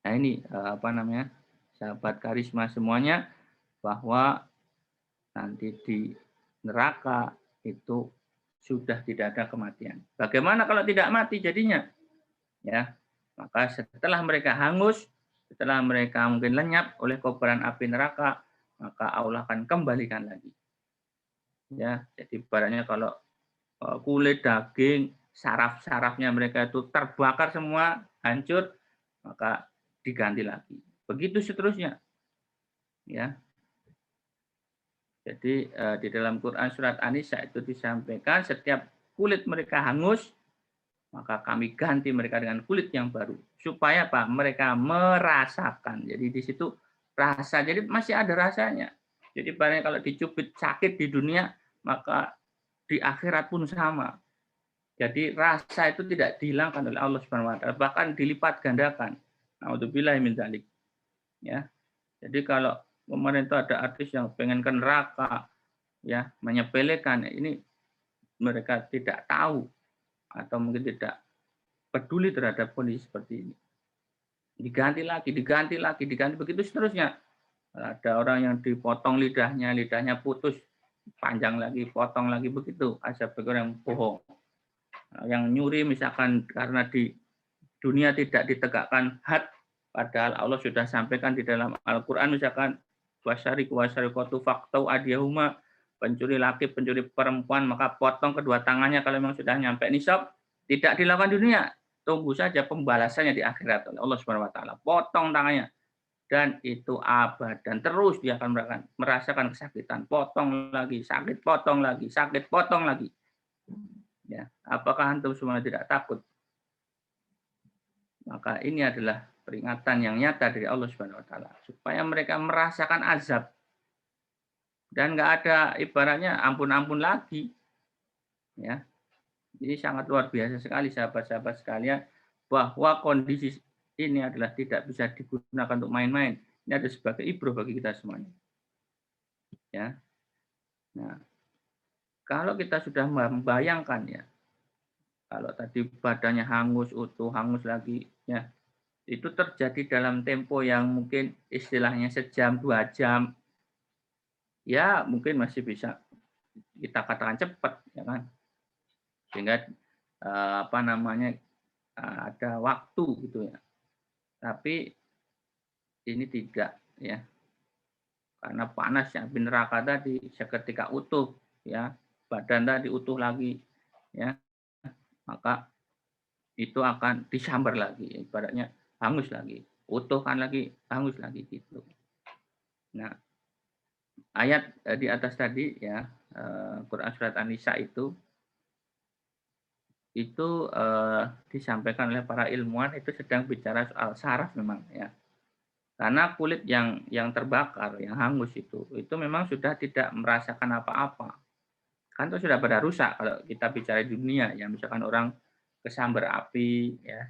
Nah ini apa namanya sahabat karisma semuanya, bahwa nanti di neraka itu sudah tidak ada kematian. Bagaimana kalau tidak mati jadinya? Ya, maka setelah mereka hangus, setelah mereka mungkin lenyap oleh kobaran api neraka, maka Allah akan kembalikan lagi. Ya, jadi ibaratnya kalau kulit, daging, saraf-sarafnya mereka itu terbakar semua, hancur, maka diganti lagi. Begitu seterusnya. Ya. Jadi di dalam Quran surat An-Nisa itu disampaikan setiap kulit mereka hangus, maka kami ganti mereka dengan kulit yang baru. Supaya apa? Mereka merasakan. Jadi di situ rasa. Jadi masih ada rasanya. Jadi barangnya kalau dicubit sakit di dunia, maka di akhirat pun sama. Jadi rasa itu tidak dihilangkan oleh Allah Subhanahu wa taala, bahkan dilipat gandakan. Nauzubillahi min dzalik. Ya. Jadi kalau kemarin itu ada artis yang pengen ke neraka, ya, menyepelekan, ini mereka tidak tahu atau mungkin tidak peduli terhadap kondisi seperti ini. Diganti lagi, diganti begitu seterusnya. Ada orang yang dipotong lidahnya putus, panjang lagi, potong lagi, begitu. Ada orang yang bohong. Yang nyuri misalkan karena di dunia tidak ditegakkan had, padahal Allah sudah sampaikan di dalam Al-Quran misalkan wasyariqatu faktau adiyahuma, pencuri laki, pencuri perempuan, maka potong kedua tangannya kalau memang sudah nyampe nisab. Tidak dilakukan di dunia, tunggu saja pembalasannya di akhirat oleh Allah Subhanahu wa taala. Potong tangannya dan itu abadan, terus dia akan merasakan kesakitan. Potong lagi, sakit, potong lagi, sakit, potong lagi. Ya, apakah antum semua tidak takut? Maka ini adalah peringatan yang nyata dari Allah Subhanahu wa taala supaya mereka merasakan azab. Dan nggak ada ibaratnya ampun-ampun lagi. Ya. Ini sangat luar biasa sekali sahabat-sahabat sekalian, bahwa kondisi ini adalah tidak bisa digunakan untuk main-main. Ini ada sebagai ibrah bagi kita semuanya. Ya. Nah, kalau kita sudah membayangkan ya, kalau tadi badannya hangus utuh, hangus lagi, ya, itu terjadi dalam tempo yang mungkin istilahnya sejam, 2 jam, ya mungkin masih bisa kita katakan cepat, ya kan? Sehingga apa namanya ada waktu gitu ya. Tapi ini tidak ya, karena panasnya api neraka tadi seketika utuh ya, badan tadi utuh lagi ya, maka itu akan disambar lagi, ibaratnya hangus lagi, utuhkan lagi, hangus lagi gitu. Nah, ayat di atas tadi ya, Quran surat An-Nisa itu disampaikan oleh para ilmuwan itu sedang bicara soal saraf memang ya. Karena kulit yang terbakar, yang hangus itu memang sudah tidak merasakan apa-apa. Kan itu sudah pada rusak kalau kita bicara di dunia ya, misalkan orang kesambar api ya,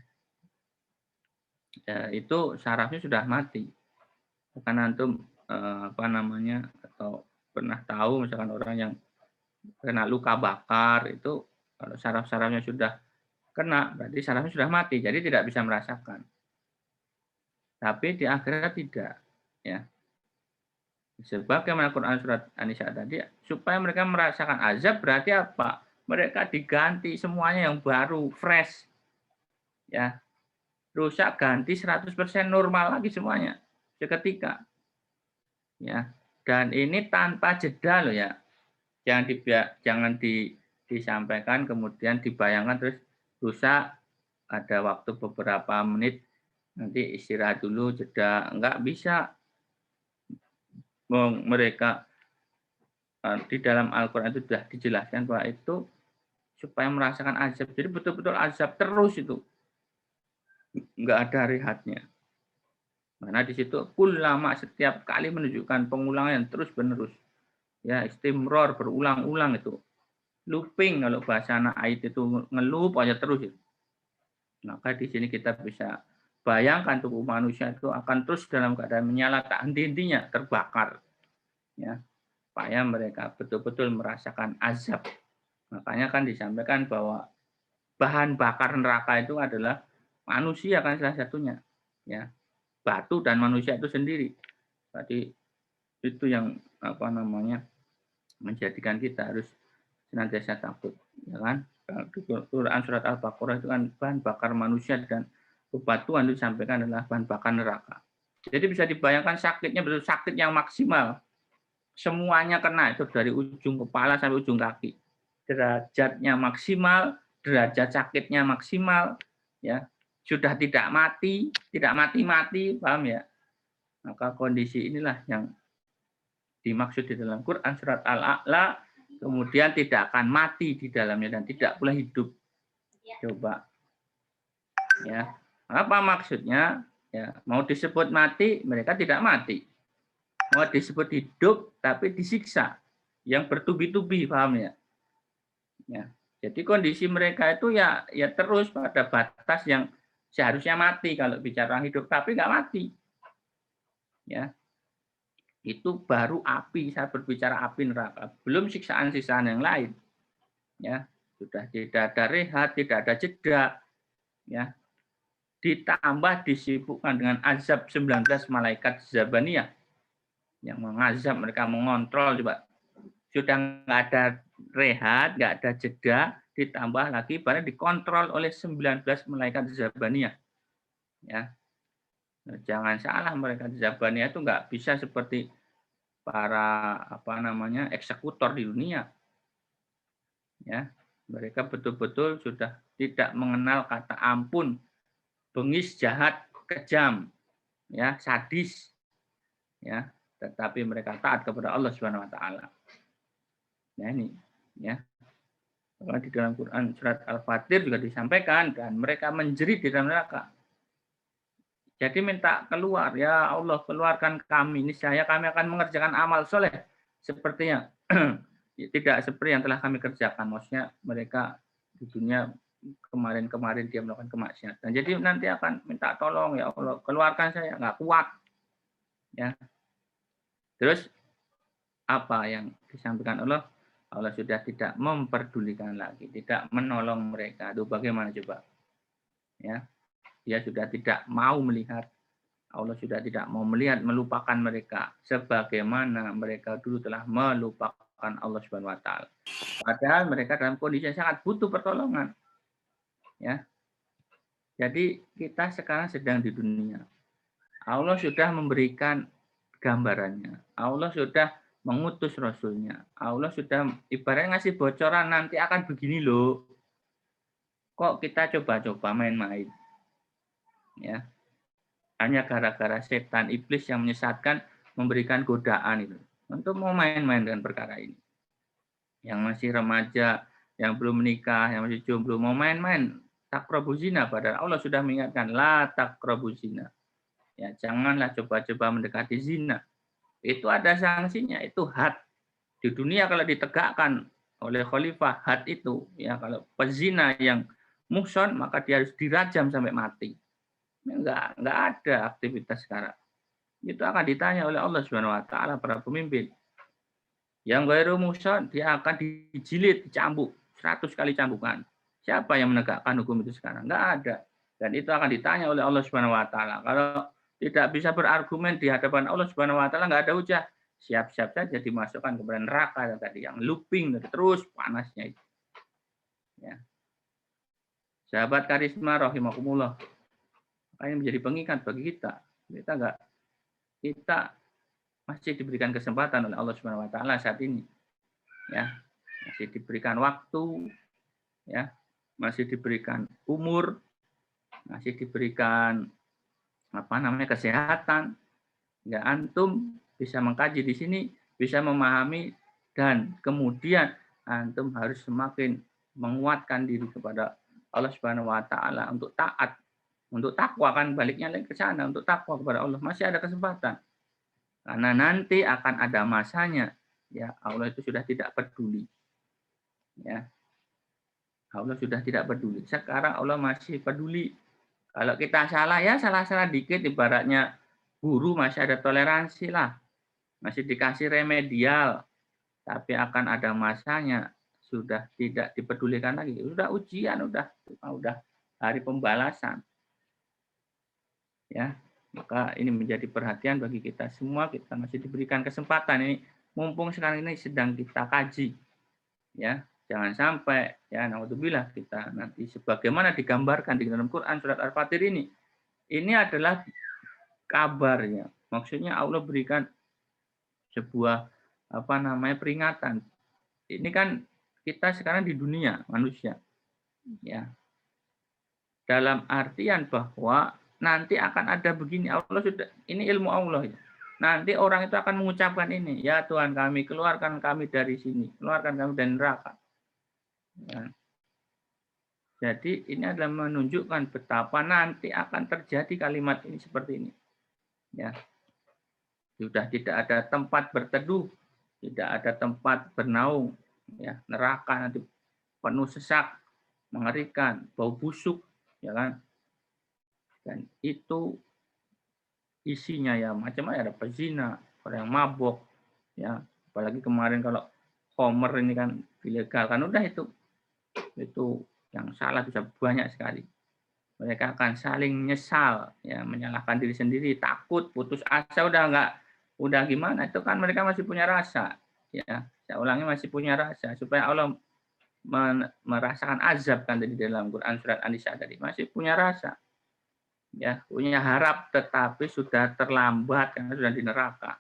itu sarafnya sudah mati. Bukan antum atau pernah tahu misalkan orang yang kena luka bakar itu kalau saraf-sarafnya sudah kena berarti sarafnya sudah mati, jadi tidak bisa merasakan. Tapi di akhirat tidak ya. Sebagaimana Quran surat An-Nisa tadi, supaya mereka merasakan azab berarti apa? Mereka diganti semuanya yang baru, fresh. Ya. Rusak ganti 100% normal lagi semuanya seketika. Ya. Dan ini tanpa jeda loh ya. Jangan disampaikan kemudian dibayangkan terus rusak ada waktu beberapa menit nanti istirahat dulu jeda, enggak bisa. Mereka di dalam Al-Quran itu sudah dijelaskan bahwa itu supaya merasakan azab. Jadi betul-betul azab terus itu. Enggak ada rehatnya. Karena di situ ulama setiap kali menunjukkan pengulangan yang terus menerus. Ya, istimror berulang-ulang itu. Looping kalau bahasa anak ayat itu ngelup aja terus itu. Maka di sini kita bisa bayangkan tubuh manusia itu akan terus dalam keadaan menyala tak henti-hentinya, terbakar. Ya, supaya mereka betul-betul merasakan azab. Makanya kan disampaikan bahwa bahan bakar neraka itu adalah manusia kan salah satunya. Ya, batu dan manusia itu sendiri. Berarti itu yang menjadikan kita harus senantiasa takut, ya kan? Quran surat Al-Baqarah itu kan bahan bakar manusia dan bebatuan itu disampaikan adalah bahan bakar neraka. Jadi bisa dibayangkan sakitnya betul sakit yang maksimal. Semuanya kena itu dari ujung kepala sampai ujung kaki. Derajatnya maksimal, derajat sakitnya maksimal, ya. Sudah tidak mati-mati, paham ya? Maka kondisi inilah yang dimaksud di dalam Quran surat Al-A'la, kemudian tidak akan mati di dalamnya dan tidak pula hidup. Coba. Ya. Apa maksudnya? Ya, mau disebut mati, mereka tidak mati. Mau disebut hidup tapi disiksa. Yang bertubi-tubi, paham ya? Ya. Jadi kondisi mereka itu ya terus pada batas yang seharusnya mati kalau bicara hidup, tapi nggak mati. Ya. Itu baru api, saya berbicara api neraka, belum siksaan-siksaan yang lain. Ya, sudah tidak ada rehat, tidak ada jeda. Ya. Ditambah disibukkan dengan azab 19 malaikat Zabaniyah yang mengazab mereka, mengontrol coba. Sudah nggak ada rehat, nggak ada jeda, ditambah lagi pada dikontrol oleh 19 malaikat Zabaniyah. Ya. Nah, jangan salah, mereka Zabaniyah itu nggak bisa seperti para eksekutor di dunia. Ya, mereka betul-betul sudah tidak mengenal kata ampun, bengis, jahat, kejam, ya, sadis. Ya, tetapi mereka taat kepada Allah Subhanahu wa taala. Nah, ini ya. Di dalam Quran surat Al-Fatir juga disampaikan dan mereka menjerit di dalam neraka. Jadi minta keluar, ya Allah keluarkan kami, niscaya kami akan mengerjakan amal soleh sepertinya. Tidak seperti yang telah kami kerjakan. Maksudnya mereka di dunia kemarin dia melakukan kemaksiatan. Jadi nanti akan minta tolong, ya Allah keluarkan saya, nggak kuat. Ya. Terus apa yang disampaikan Allah? Allah sudah tidak memperdulikan lagi, tidak menolong mereka. Itu bagaimana coba? Ya. Dia sudah tidak mau melihat, Allah sudah tidak mau melihat, melupakan mereka sebagaimana mereka dulu telah melupakan Allah Subhanahu wa taala. Padahal mereka dalam kondisi yang sangat butuh pertolongan. Ya. Jadi kita sekarang sedang di dunia. Allah sudah memberikan gambarannya. Allah sudah mengutus Rasulnya. Allah sudah ibaratnya ngasih bocoran nanti akan begini loh. Kok kita coba-coba main-main? Ya, hanya gara-gara setan iblis yang menyesatkan memberikan godaan itu. untuk mau main-main dengan perkara ini. Yang masih remaja, yang belum menikah, yang masih jomblo, mau main-main, taqrabu zina, padahal Allah sudah mengingatkan, la taqrabu zina. Ya, janganlah coba-coba mendekati zina. Itu ada sanksinya, itu had. Di dunia kalau ditegakkan oleh khalifah had itu, ya kalau pezina yang muhson, maka dia harus dirajam sampai mati. Enggak ada aktivitas sekarang. Itu akan ditanya oleh Allah Subhanahu wa taala para pemimpin. Yang ghairu muhson, dia akan dijilid, dicambuk 100 kali cambukan. Siapa yang menegakkan hukum itu sekarang? Enggak ada. Dan itu akan ditanya oleh Allah Subhanahu wa taala. Kalau tidak bisa berargumen di hadapan Allah Subhanahu wa taala, enggak ada hujah. Siap-siap saja dimasukkan ke neraka tadi yang looping terus panasnya itu. Ya. Sahabat karisma rahimakumullah. Makanya menjadi pengingat bagi kita. Kita masih diberikan kesempatan oleh Allah Subhanahu wa taala saat ini. Ya. Masih diberikan waktu, ya. Masih diberikan umur, masih diberikan kesehatan. Ya, antum bisa mengkaji di sini, bisa memahami, dan kemudian antum harus semakin menguatkan diri kepada Allah Subhanahu wa taala untuk taat, untuk takwa, kan baliknya lagi ke sana, untuk takwa kepada Allah. Masih ada kesempatan. Karena nanti akan ada masanya, ya Allah itu sudah tidak peduli. Ya. Allah sudah tidak peduli. Sekarang Allah masih peduli. Kalau kita salah, ya salah-salah dikit, ibaratnya guru masih ada toleransi lah. Masih dikasih remedial, tapi akan ada masanya, sudah tidak dipedulikan lagi, sudah ujian, udah hari pembalasan. Ya, maka ini menjadi perhatian bagi kita semua. Kita masih diberikan kesempatan ini, mumpung sekarang ini sedang kita kaji. Ya, jangan sampai ya naudzubillah kita nanti sebagaimana digambarkan di dalam Quran surat Al-Fatir ini adalah kabarnya. Maksudnya Allah berikan sebuah peringatan. Ini kan kita sekarang di dunia manusia, ya. Dalam artian bahwa nanti akan ada begini, Allah sudah, ini ilmu Allah ya. Nanti orang itu akan mengucapkan ini, ya Tuhan kami, keluarkan kami dari sini, keluarkan kami dari neraka. Ya. Jadi ini adalah menunjukkan betapa nanti akan terjadi kalimat ini seperti ini. Ya. Sudah tidak ada tempat berteduh, tidak ada tempat bernaung, ya neraka nanti penuh sesak, mengerikan, bau busuk, ya kan? Dan itu isinya ya macam-macam, ada pezina, orang yang mabok, ya apalagi kemarin kalau homer ini kan ilegal kan, udah itu yang salah bisa banyak sekali. Mereka akan saling menyesal, ya menyalahkan diri sendiri, takut, putus asa, udah gimana, itu kan mereka masih punya rasa, ya saya ulangi, masih punya rasa, supaya Allah merasakan azab kan tadi dalam Quran surat An-Nisa tadi, masih punya rasa, ya punya harap, tetapi sudah terlambat karena sudah di neraka.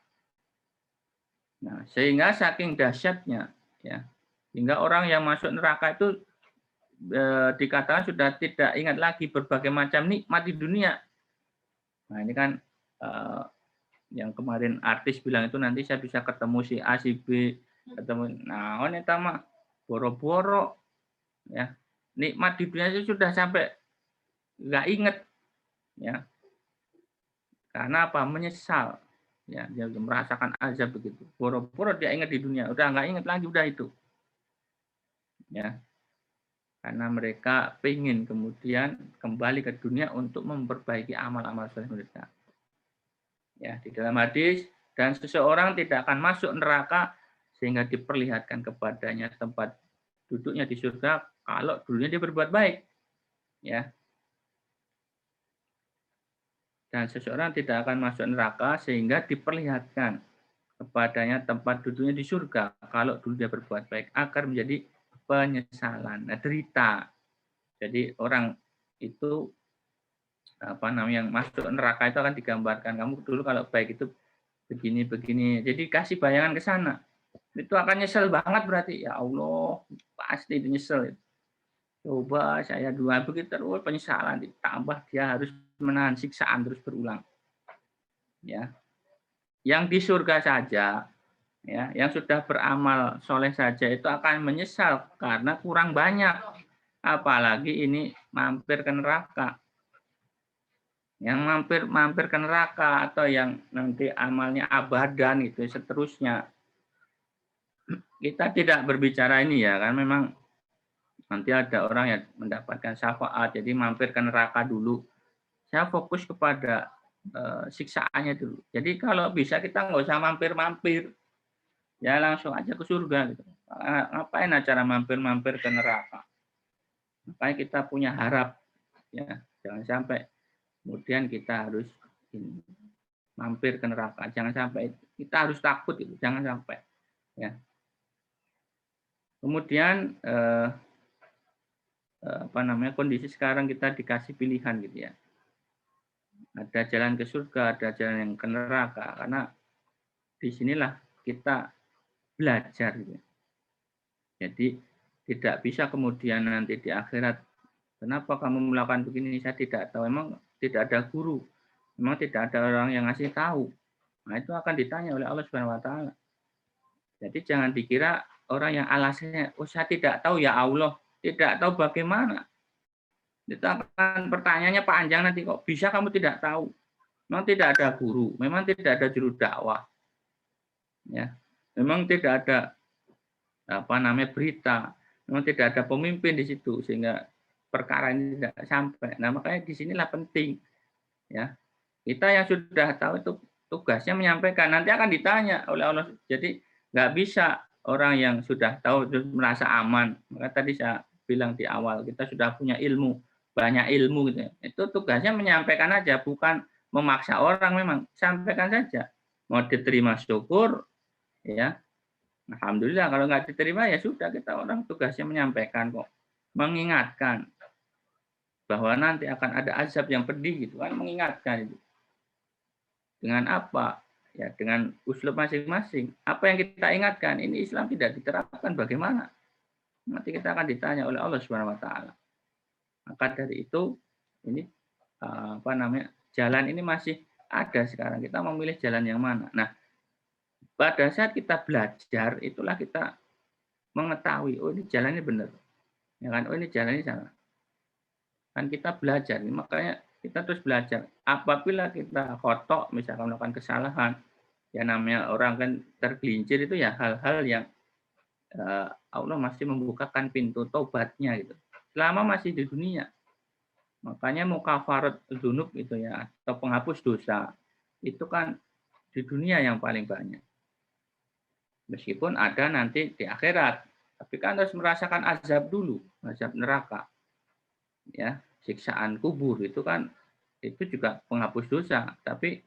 Nah, sehingga saking dahsyatnya, ya hingga orang yang masuk neraka itu dikatakan sudah tidak ingat lagi berbagai macam nikmat di dunia. Nah ini kan yang kemarin artis bilang itu, nanti saya bisa ketemu si A, si B, ketemu. Nah, ini mah boro-boro, ya nikmat di dunia itu sudah sampai nggak inget, ya karena apa? Menyesal, ya dia merasakan azab begitu. Boro-boro dia ingat di dunia, udah nggak inget lagi, udah itu, ya karena mereka pengen kemudian kembali ke dunia untuk memperbaiki amal-amal soleh mereka. Ya, di dalam hadis, dan seseorang tidak akan masuk neraka sehingga diperlihatkan kepadanya tempat duduknya di surga kalau dulunya dia berbuat baik. Ya. Dan seseorang tidak akan masuk neraka sehingga diperlihatkan kepadanya tempat duduknya di surga kalau dulu dia berbuat baik, agar menjadi penyesalan, derita. Jadi orang itu yang masuk neraka itu akan digambarkan, kamu dulu kalau baik itu begini. Jadi kasih bayangan ke sana. Itu akan nyesel banget berarti. Ya Allah, pasti itu nyesel. Coba saya dua begitu terus penyesalan, ditambah dia harus menahan siksaan terus berulang. Ya. Yang di surga saja Ya, yang sudah beramal soleh saja itu akan menyesal karena kurang banyak. Apalagi ini mampir ke neraka. Yang mampir ke neraka atau yang nanti amalnya abadan itu seterusnya. Kita tidak berbicara ini ya, kan memang nanti ada orang yang mendapatkan syafaat, jadi mampir ke neraka dulu. Saya fokus kepada siksaannya dulu. Jadi kalau bisa kita nggak usah mampir-mampir. Ya langsung aja ke surga gitu. Ngapain acara mampir-mampir ke neraka? Makanya kita punya harap ya, jangan sampai kemudian kita harus mampir ke neraka. Jangan sampai kita harus takut itu, jangan sampai ya. Kemudian kondisi sekarang kita dikasih pilihan gitu ya. Ada jalan ke surga, ada jalan yang ke neraka, karena disinilah kita belajar gitu. Jadi tidak bisa kemudian nanti di akhirat, kenapa kamu melakukan begini, saya tidak tahu. Memang tidak ada guru, memang tidak ada orang yang ngasih tahu. Nah itu akan ditanya oleh Allah Subhanahu Wa Taala. Jadi jangan dikira orang yang alasannya, oh saya tidak tahu ya Allah, tidak tahu bagaimana. Itu akan pertanyaannya panjang nanti, kok bisa kamu tidak tahu? Memang tidak ada guru, memang tidak ada juru dakwah. Ya, memang tidak ada berita, memang tidak ada pemimpin di situ sehingga perkara ini tidak sampai. Nah makanya disinilah penting ya, kita yang sudah tahu itu tugasnya menyampaikan, nanti akan ditanya oleh Allah. Jadi nggak bisa orang yang sudah tahu terus merasa aman. Maka tadi saya bilang di awal, kita sudah punya ilmu, banyak ilmu gitu ya. Itu tugasnya menyampaikan aja, bukan memaksa orang. Memang sampaikan saja, mau diterima syukur ya, alhamdulillah. Kalau nggak diterima ya sudah, kita orang tugasnya menyampaikan kok, mengingatkan bahwa nanti akan ada azab yang pedih gitu kan, mengingatkan itu. Dengan apa? Ya dengan uslub masing-masing. Apa yang kita ingatkan, ini Islam tidak diterapkan bagaimana? Nanti kita akan ditanya oleh Allah Subhanahu Wa Taala. Maka dari itu ini jalan ini masih ada sekarang. Kita memilih jalan yang mana? Nah, pada saat kita belajar, itulah kita mengetahui, oh ini jalannya benar. Ya kan? Oh ini jalannya salah. Kan kita belajar, makanya kita terus belajar. Apabila kita khotok, misalkan melakukan kesalahan, ya namanya orang kan tergelincir, itu ya hal-hal yang Allah masih membukakan pintu taubatnya gitu. Selama masih di dunia. Makanya mukafarat dzunub itu ya, atau penghapus dosa, itu kan di dunia yang paling banyak. Meskipun ada nanti di akhirat, tapi kan harus merasakan azab dulu, azab neraka. Ya, siksaan kubur itu kan itu juga penghapus dosa. Tapi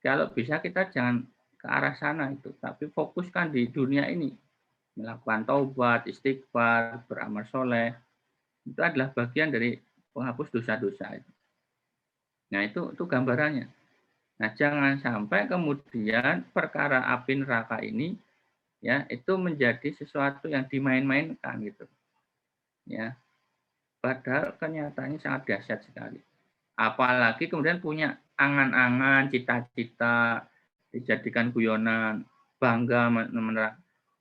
kalau bisa kita jangan ke arah sana itu, tapi fokuskan di dunia ini, melakukan taubat, istighfar, beramal soleh, itu adalah bagian dari penghapus dosa-dosa itu. Nah itu gambarannya. Nah jangan sampai kemudian perkara api neraka ini ya itu menjadi sesuatu yang dimain-mainkan gitu. Ya, padahal kenyataannya sangat dahsyat sekali. Apalagi kemudian punya angan-angan, cita-cita, dijadikan guyonan, bangga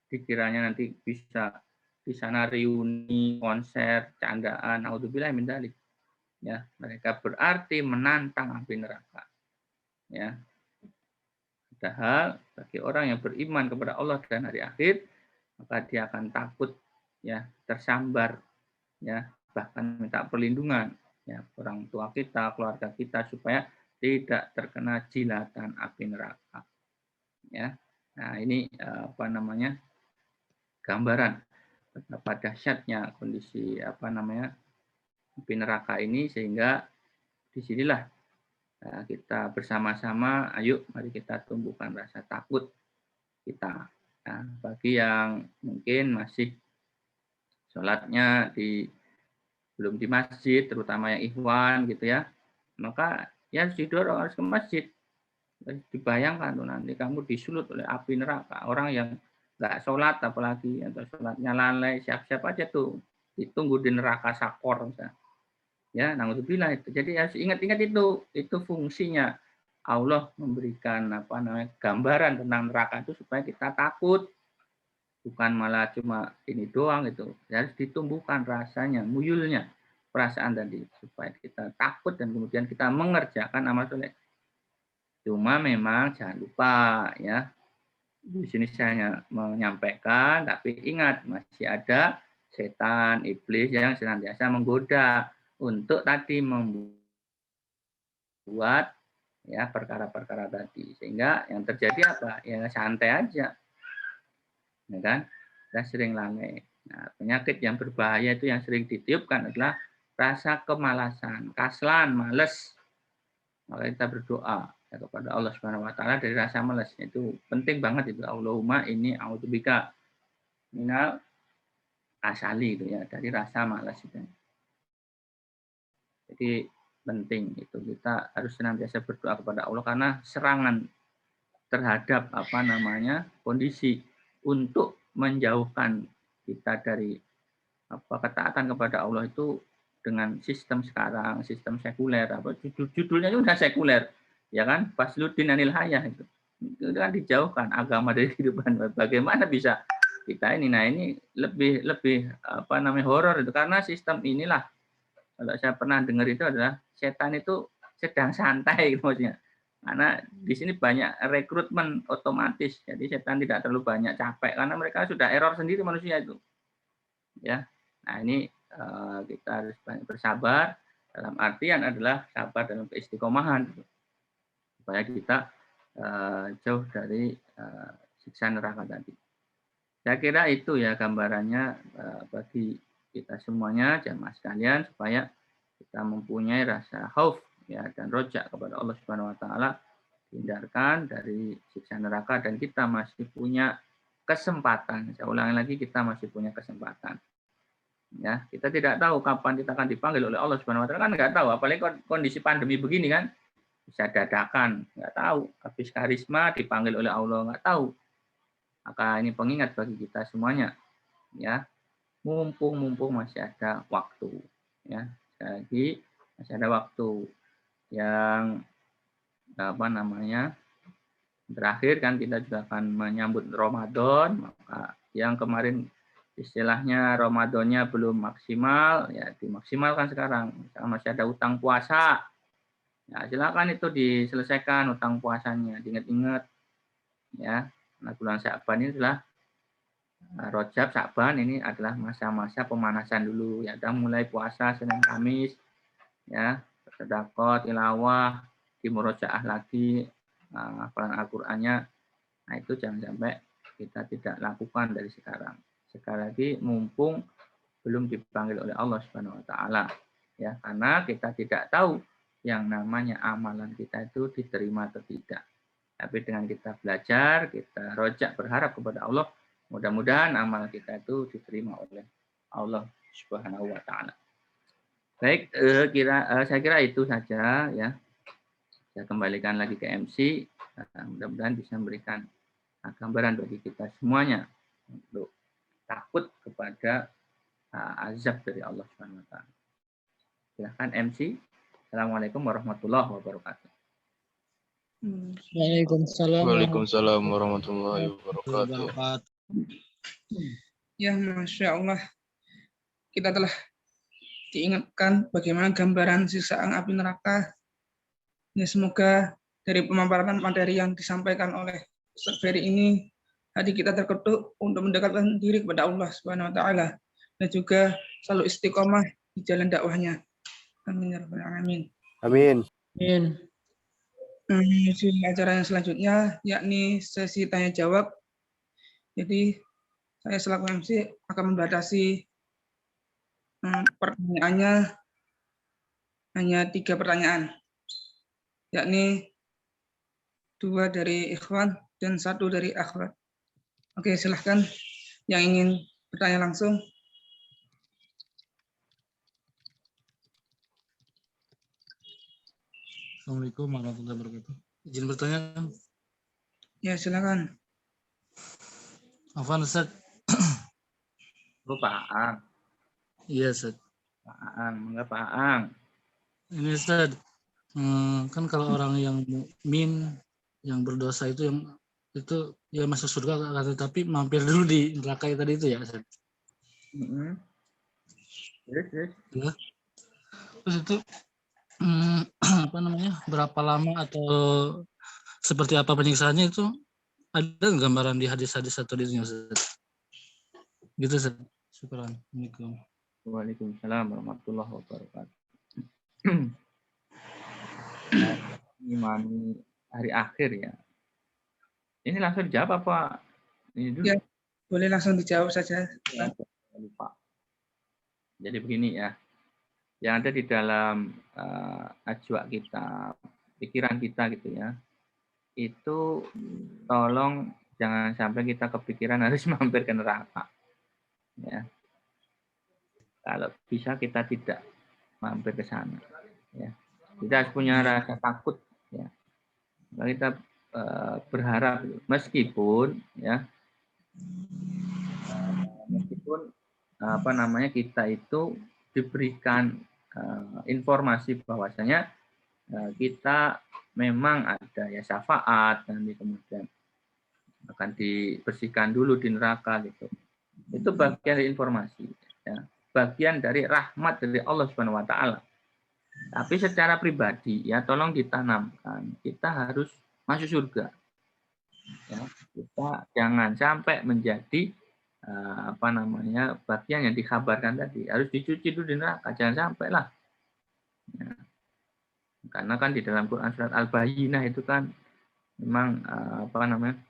dikiranya nanti bisa di sana reuni, konser, candaan, naudzubillah min dzalik. Ya, mereka berarti menantang api neraka. Ya. Padahal bagi orang yang beriman kepada Allah dan hari akhir, maka dia akan takut ya, tersambar ya, bahkan minta perlindungan ya orang tua kita, keluarga kita supaya tidak terkena jilatan api neraka. Ya. Nah, ini gambaran betapa dahsyatnya kondisi api neraka ini, sehingga disinilah kita bersama-sama, ayo mari kita tumbuhkan rasa takut kita. Nah, bagi yang mungkin masih sholatnya belum di masjid, terutama yang ikhwan gitu ya, maka ya harus didorong, harus ke masjid. Dibayangkan tuh nanti kamu disulut oleh api neraka. Orang yang nggak sholat apalagi, atau sholatnya lalai, siap-siap aja tuh ditunggu di neraka sakor misalnya. Ya, naudzubillah itu. Jadi harus ingat-ingat itu fungsinya Allah memberikan gambaran tentang neraka itu supaya kita takut, bukan malah cuma ini doang itu. Harus ditumbuhkan rasanya, muyulnya perasaan tadi supaya kita takut dan kemudian kita mengerjakan amal soleh. Cuma memang jangan lupa ya, di sini saya menyampaikan, tapi ingat masih ada setan, iblis yang senantiasa menggoda untuk tadi membuat ya perkara-perkara tadi, sehingga yang terjadi apa? Ya santai aja, ya kan? Kita sering lalai. Nah, penyakit yang berbahaya itu yang sering ditiupkan adalah rasa kemalasan, kaslan, males. Maka kita berdoa ya kepada Allah Subhanahu wa taala dari rasa malas. Itu penting banget itu. Allahumma inni a'udzubika minal asali itu ya, dari rasa malas itu. Jadi penting itu kita harus senantiasa berdoa kepada Allah karena serangan terhadap kondisi untuk menjauhkan kita dari ketaatan kepada Allah itu dengan sistem sekarang, sistem sekuler, judulnya itu udah sekuler, ya kan? Fasludin anil hayah itu kan dijauhkan agama dari kehidupan. Bagaimana bisa kita ini? Nah ini lebih horor itu karena sistem inilah, kalau saya pernah dengar itu adalah setan itu sedang santai gitu maksudnya. Karena di sini banyak rekrutmen otomatis, jadi setan tidak terlalu banyak capek karena mereka sudah error sendiri manusia itu, ya. Nah ini kita harus banyak bersabar, dalam artian adalah sabar dalam keistiqomahan supaya kita jauh dari siksa neraka tadi. Saya kira itu ya gambarannya bagi kita semuanya jamaah sekalian supaya kita mempunyai rasa khauf ya dan rojak kepada Allah Subhanahu wa taala, hindarkan dari siksa neraka dan kita masih punya kesempatan. Saya ulangi lagi, kita masih punya kesempatan. Ya, kita tidak tahu kapan kita akan dipanggil oleh Allah Subhanahu wa taala, kan nggak tahu, apalagi kondisi pandemi begini kan, bisa dadakan, nggak tahu, habis karisma dipanggil oleh Allah, nggak tahu. Maka ini pengingat bagi kita semuanya, ya, mumpung masih ada waktu, ya, sekali lagi masih ada waktu. Yang terakhir kan kita juga akan menyambut Ramadan, maka yang kemarin istilahnya Ramadannya belum maksimal, ya dimaksimalkan sekarang. Misalnya masih ada utang puasa, ya silakan itu diselesaikan utang puasanya, diingat-ingat, ya. Nah, bulan Sya'ban ini adalah Rajab, Sya'ban ini adalah masa-masa pemanasan dulu, ya. Udah mulai puasa Senin Kamis, ya, sedekah, tilawah, dimurojaah lagi, hafalan Al-Qur'annya. Nah, itu jangan sampai kita tidak lakukan dari sekarang. Sekali lagi mumpung belum dipanggil oleh Allah Subhanahu wa taala, ya, karena kita tidak tahu yang namanya amalan kita itu diterima atau tidak. Tapi dengan kita belajar, kita rojak berharap kepada Allah, mudah-mudahan amal kita itu diterima oleh Allah Subhanahu wa taala. Baik, saya kira itu saja ya. Saya kembalikan lagi ke MC, mudah-mudahan bisa memberikan gambaran bagi kita semuanya untuk takut kepada azab dari Allah Subhanahu wa taala. Silakan MC. Assalamualaikum warahmatullahi wabarakatuh. Waalaikumsalam warahmatullahi wabarakatuh. Ya, Masya Allah. Kita telah diingatkan bagaimana gambaran siksaan api neraka. Ya, semoga dari pemaparan materi yang disampaikan oleh Ustaz Ferry ini, hati kita terketuk untuk mendekatkan diri kepada Allah Subhanahu wa taala dan juga selalu istiqomah di jalan dakwahnya. Amin ya rabbal alamin. Amin. Amin. Menuju acara yang selanjutnya, yakni sesi tanya jawab. Jadi saya selaku MC akan membatasi pertanyaannya hanya 3 pertanyaan, yakni 2 dari ikhwan dan 1 dari akhwat. Oke, silahkan yang ingin bertanya langsung. Assalamualaikum warahmatullahi wabarakatuh. Izin bertanya. Ya, silakan. Afwan Ustaz. Pak Ang. Iya Ustaz. Pak Ang, enggak Pak Ang. Ini Ustaz, Kan kalau orang yang mukmin yang berdosa itu ya masuk surga kata, tapi mampir dulu di neraka tadi itu ya. Yes. Ya. Terus itu apa namanya, berapa lama atau seperti apa penyiksaannya itu ada gambaran di hadis-hadis atau di dunia, Ustaz? Gitu, Ustaz. Syukran. Assalamualaikum. Waalaikumsalam warahmatullahi wabarakatuh. Imani hari akhir ya. Ini langsung dijawab apa? Ini dulu. Ya, boleh langsung dijawab saja. Lupa. Jadi begini ya. Yang ada di dalam ajwa kita, pikiran kita gitu ya. Itu tolong jangan sampai kita kepikiran harus mampir ke neraka. Ya. Kalau bisa kita tidak mampir ke sana. Ya. Kita harus punya rasa takut. Ya. Kalau kita berharap, meskipun apa namanya, kita itu diberikan informasi bahwasanya kita memang ada ya syafaat, nanti kemudian akan dibersihkan dulu di neraka gitu. Itu bagian dari informasi, ya. Bagian dari rahmat dari Allah Subhanahu wa taala. Tapi secara pribadi ya tolong ditanamkan, kita harus masuk surga. Ya, kita jangan sampai menjadi apa namanya, bagian yang dikabarkan tadi, harus dicuci dulu di neraka, jangan sampai lah. Ya. Karena kan di dalam Quran surat Al-Bayyinah itu kan memang apa namanya,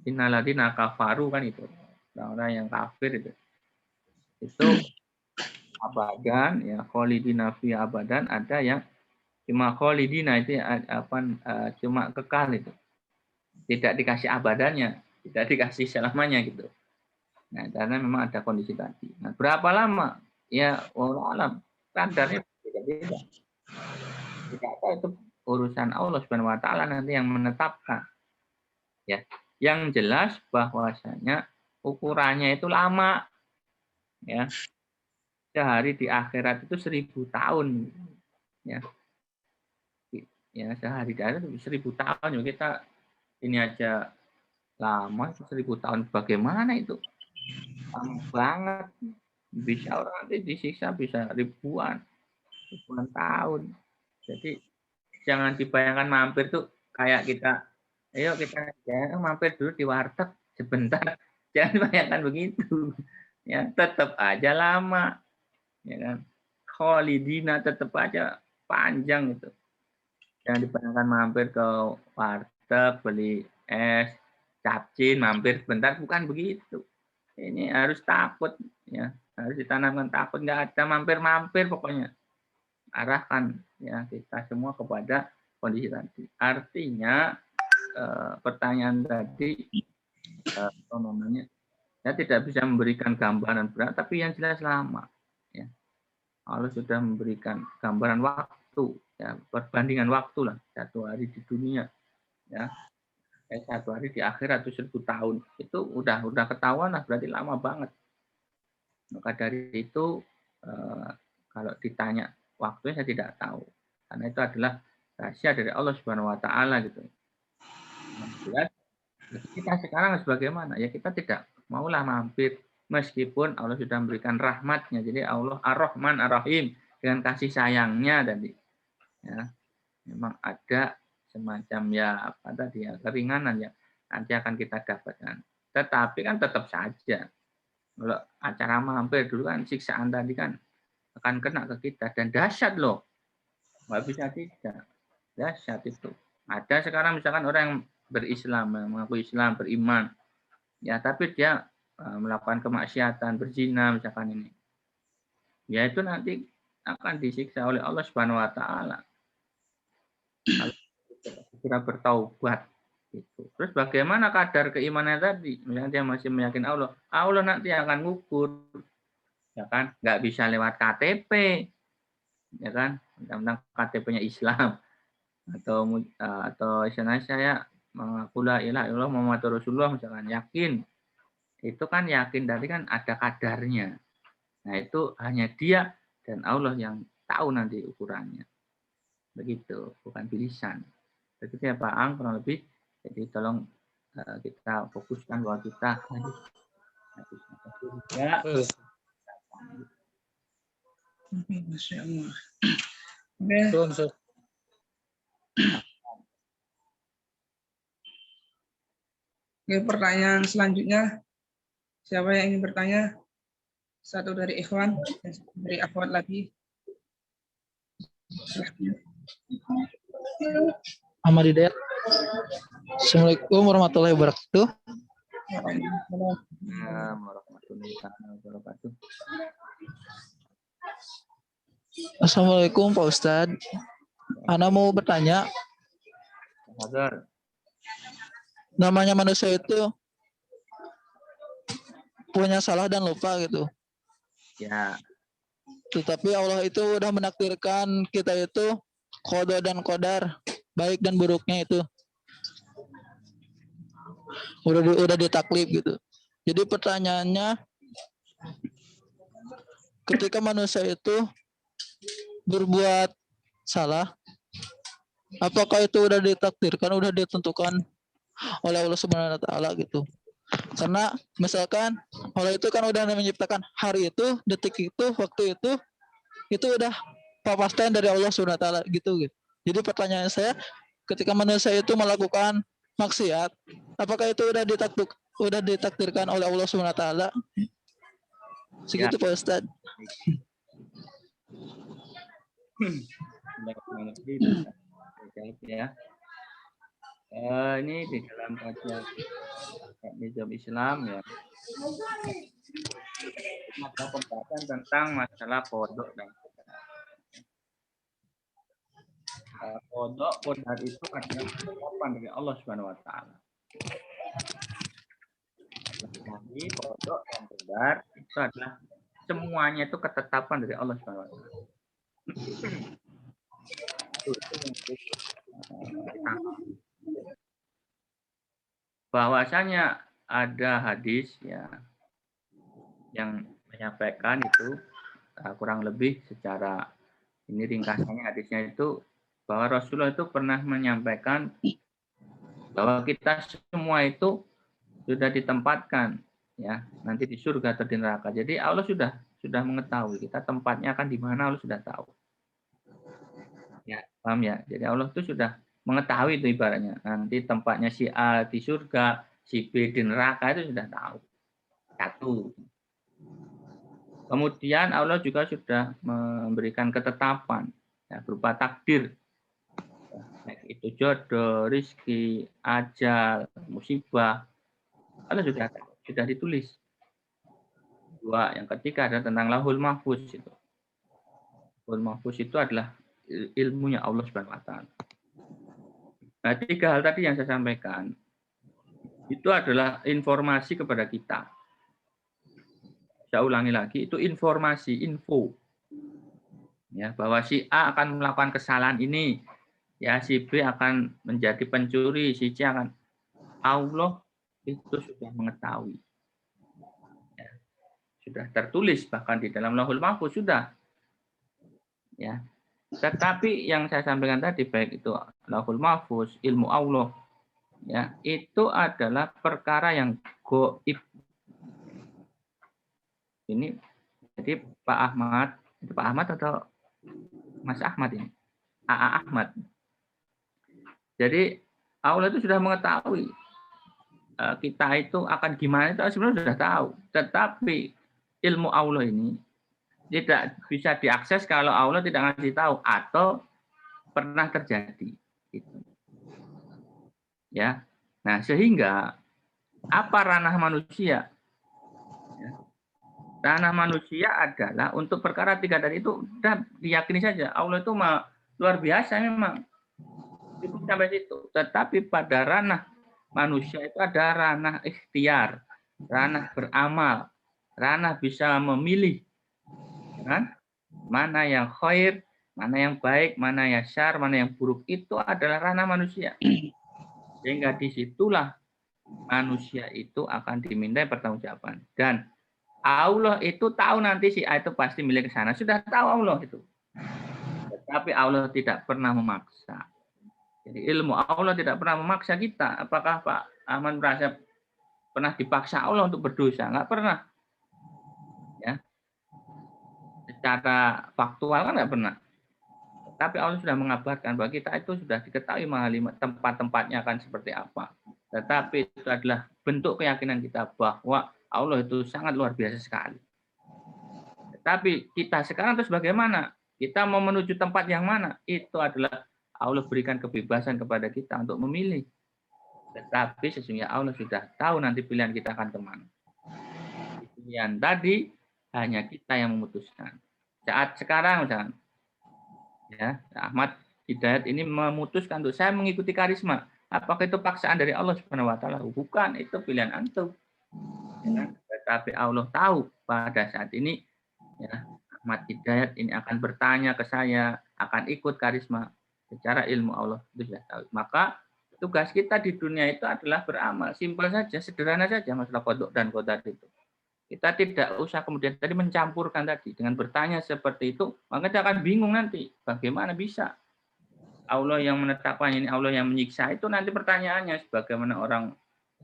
innalladzina kafaru kan, itu orang-orang yang kafir itu abadan ya, khalidina fi abadan, ada yang cuma khalidina itu cuma kekal, itu tidak dikasih abadannya, tidak dikasih selamanya gitu. Nah, karena memang ada kondisi tadi. Nah, berapa lama? Ya, wallahu alam, kadarnya beda-beda. Tidak tahu, itu urusan Allah Subhanahu wa taala nanti yang menetapkan. Ya, yang jelas bahwasanya ukurannya itu lama. Ya. Sehari di akhirat itu 1000 tahun. Ya. Ya, sehari di akhirat 1000 tahun. Kita ini aja lama, 1000 tahun. Bagaimana itu? Lama banget. Bisa orang nanti disiksa bisa ribuan tahun. Jadi jangan dibayangkan mampir tuh kayak kita, ayo kita mampir dulu di warteg sebentar. Jangan bayangkan begitu. Ya, tetap aja lama. Ya kan? Khalidina tetap aja panjang itu. Jangan dibayangkan mampir ke warteg beli es, capcin, mampir sebentar, bukan begitu. Ini harus takut, ya, harus ditanamkan takut. Nggak ada mampir-mampir, pokoknya arahkan ya kita semua kepada kondisi tadi. Artinya pertanyaan tadi apa namanya, saya tidak bisa memberikan gambaran berat, tapi yang jelas lama. Ya. Allah sudah memberikan gambaran waktu, ya, perbandingan waktu lah, 1 hari di dunia, ya, 1 hari di akhirat itu 1000 tahun, itu udah ketahuan lah, berarti lama banget. Maka dari itu kalau ditanya waktunya saya tidak tahu, karena itu adalah rahasia dari Allah Subhanahu wa taala gitu. Nah, kita sekarang sebagaimana ya, kita tidak maulah mampir meskipun Allah sudah memberikan rahmatnya. Jadi Allah Ar-Rahman Ar-Rahim dengan kasih sayangnya tadi. Ya, memang ada semacam ya apa tadi ya, keringanan ya nanti akan kita dapatkan. Tetapi kan tetap saja kalau acara mampir dulu kan siksaan tadi kan akan kena ke kita, dan dahsyat loh. Nggak bisa tidak. Dahsyat itu. Ada sekarang misalkan orang yang berislam, mengaku Islam, beriman, ya tapi dia melakukan kemaksiatan, berzina misalkan ini, ya itu nanti akan disiksa oleh Allah Subhanahu wa taala. Kalau segera bertaubat gitu. Terus bagaimana kadar keimanan tadi? Misalnya dia masih meyakini Allah nanti akan ngukur, ya kan? Nggak bisa lewat KTP, ya kan? Tentang KTP-nya Islam atau istilahnya saya mengaku la ilaha illallah Muhammadur Rasulullah misalkan, yakin. Itu kan yakin tadi kan ada kadarnya. Nah, itu hanya dia dan Allah yang tahu nanti ukurannya. begitu, bukan bilisan. Begitu ya Pak Ang, kurang lebih. Jadi tolong kita fokuskan bahwa kita harus juga. Masya Allah. Oke, Betul, Ustaz. oke, pertanyaan selanjutnya. Siapa yang ingin bertanya? Satu dari ikhwan, dan satu dari akhwat lagi. Ahmad Hidayat. Assalamualaikum warahmatullahi wabarakatuh. Warahmatullahi wabarakatuh. Assalamualaikum Pak Ustadz. Ana mau bertanya, Hadir. namanya manusia itu punya salah dan lupa gitu. Ya, Tetapi Allah itu udah menakdirkan kita itu qada dan qadar, baik dan buruknya itu. Udah ditaklif gitu. Jadi pertanyaannya, ketika manusia itu berbuat salah, apakah itu udah ditakdirkan, udah ditentukan oleh Allah Subhanahu wa taala gitu? Karena misalkan Allah itu kan udah menciptakan hari itu, detik itu, waktu itu udah papasten dari Allah Subhanahu wa taala gitu. Jadi pertanyaan saya, ketika manusia itu melakukan maksiat, apakah itu udah ditakdirkan oleh Allah Subhanahu wa taala? Segitu Pak Ustadz. Ya. Ini di dalam kajian Hijab Islam ya. Ada pembahasan tentang masalah pondok dan pondok itu adalah ketetapan dari Allah Subhanahu wa taala. Jadi pondok dan qadar itu adalah semuanya itu ketetapan dari Allah Subhanahu wa taala. Bahwasanya ada hadis ya yang menyampaikan itu kurang lebih secara ini ringkasannya hadisnya itu bahwa Rasulullah itu pernah menyampaikan bahwa kita semua itu sudah ditempatkan ya nanti di surga atau di neraka. Jadi Allah sudah mengetahui kita tempatnya akan di mana, Allah sudah tahu. Ya, paham ya? Jadi Allah itu sudah mengetahui itu ibaratnya. Nanti tempatnya si A di surga, si B di neraka itu sudah tahu. Satu. Kemudian Allah juga sudah memberikan ketetapan ya, berupa takdir. Baik itu jodoh, rizki, ajal, musibah. Allah sudah ditulis. Dua, yang ketiga ada tentang Lauhul Mahfuz itu. Lauhul Mahfuz itu adalah ilmunya Allah Subhanahu wa taala. Nah, tiga hal tadi yang saya sampaikan itu adalah informasi kepada kita. Saya ulangi lagi, itu informasi, info. Ya, bahwa si A akan melakukan kesalahan ini, ya si B akan menjadi pencuri, si C akan. Allah itu sudah mengetahui. Ya, sudah tertulis bahkan di dalam Lauhul Mahfuz sudah. Ya. Tetapi yang saya sampaikan tadi baik itu Lauhul Mahfuz, ilmu Allah, ya itu adalah perkara yang gaib. Ini jadi Pak Ahmad, itu Pak Ahmad atau Mas Ahmad ini? AA Ahmad. Jadi Allah itu sudah mengetahui kita itu akan gimana itu sebenarnya sudah tahu. Tetapi ilmu Allah ini tidak bisa diakses kalau Allah tidak ngasih tahu atau pernah terjadi. Gitu. Ya, nah sehingga apa ranah manusia? Ya. Ranah manusia adalah untuk perkara tiga tadi itu sudah diyakini saja. Allah itu luar biasa memang. Itu sampai situ. Tetapi pada ranah manusia itu ada ranah ikhtiar, ranah beramal, ranah bisa memilih. Kan? Mana yang khair, mana yang baik, mana yang syar, mana yang buruk, itu adalah ranah manusia. Sehingga disitulah manusia itu akan dimintai pertanggungjawaban. Dan Allah itu tahu nanti si A itu pasti milik ke sana. Sudah tahu Allah itu. Tapi Allah tidak pernah memaksa. Jadi ilmu Allah tidak pernah memaksa kita. Apakah Pak Ahmad merasa pernah dipaksa Allah untuk berdosa? Enggak pernah. Ya. Secara faktual kan enggak pernah. Tapi Allah sudah mengabarkan bahwa kita itu sudah diketahui tempat-tempatnya akan seperti apa. Tetapi itu adalah bentuk keyakinan kita bahwa Allah itu sangat luar biasa sekali. Tetapi kita sekarang terus bagaimana? Kita mau menuju tempat yang mana? Itu adalah Allah berikan kebebasan kepada kita untuk memilih. Tetapi sesungguhnya Allah sudah tahu nanti pilihan kita akan kemana. Pilihan tadi hanya kita yang memutuskan. Saat sekarang misalkan, ya, Ahmad Hidayat ini memutuskan untuk saya mengikuti karisma. Apakah itu paksaan dari Allah Subhanahu wa taala? Bukan, itu pilihan antum. Ya, tetapi Allah tahu pada saat ini ya, Ahmad Hidayat ini akan bertanya ke saya, akan ikut karisma secara ilmu Allah itu sudah tahu. Maka tugas kita di dunia itu adalah beramal, simpel saja, sederhana saja masalah qada dan qadar itu. Kita tidak usah kemudian tadi mencampurkan tadi dengan bertanya seperti itu, maka kita akan bingung nanti bagaimana bisa Allah yang menetapkan ini, Allah yang menyiksa itu nanti pertanyaannya sebagaimana orang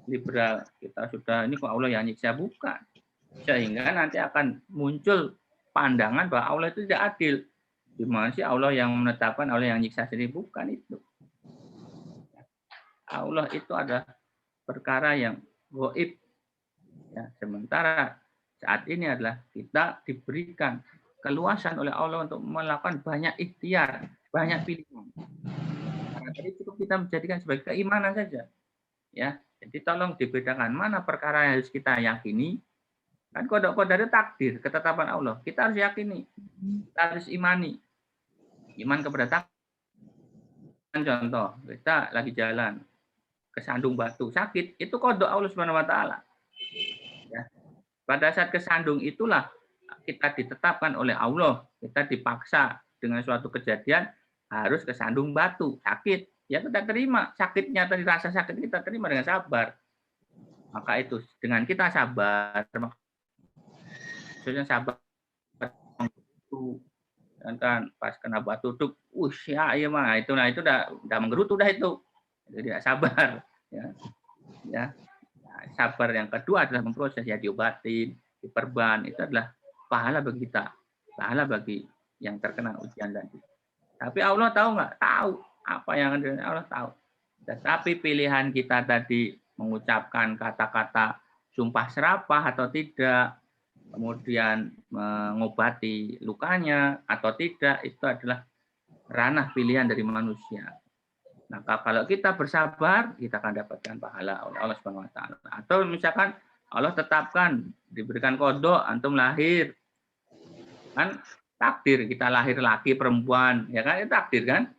liberal kita sudah ini kok Allah yang menyiksa, bukan. Sehingga nanti akan muncul pandangan bahwa Allah itu tidak adil. Di mana sih Allah yang menetapkan, Allah yang menyiksa sendiri, bukan itu. Allah itu adalah perkara yang gaib. Ya, sementara saat ini adalah kita diberikan keluasan oleh Allah untuk melakukan banyak ikhtiar, banyak pilihan. Karena tadi cukup kita menjadikan sebagai keimanan saja. Ya, jadi tolong dibedakan mana perkara yang harus kita yakini. Kan qada itu takdir, ketetapan Allah. Kita harus yakini, kita harus imani. Iman kepada takdir. Contoh, kita lagi jalan, kesandung batu, sakit, itu qada Allah Subhanahu wa taala. Ya. Pada saat kesandung itulah kita ditetapkan oleh Allah, kita dipaksa dengan suatu kejadian harus kesandung batu, sakit. Ya kita terima sakitnya, tadi rasa sakit kita terima dengan sabar. Maka itu dengan kita sabar, maksudnya sabar itu kan pas kena batu tuh, ya mah itu udah menggerutu dah itu. Jadi tidak sabar, ya. Ya. Sabar yang kedua adalah memproses, ya diobatin, diperban, itu adalah pahala bagi kita, pahala bagi yang terkena ujian tadi. Tapi Allah tahu nggak? Tahu apa yang ada, Allah tahu. Tetapi pilihan kita tadi mengucapkan kata-kata sumpah serapah atau tidak, kemudian mengobati lukanya atau tidak, itu adalah ranah pilihan dari manusia. Maka kalau kita bersabar, kita akan dapatkan pahala oleh Allah Subhanahu wa taala. Atau misalkan Allah tetapkan diberikan qada antum lahir. Kan takdir kita lahir laki perempuan, ya kan itu takdir kan?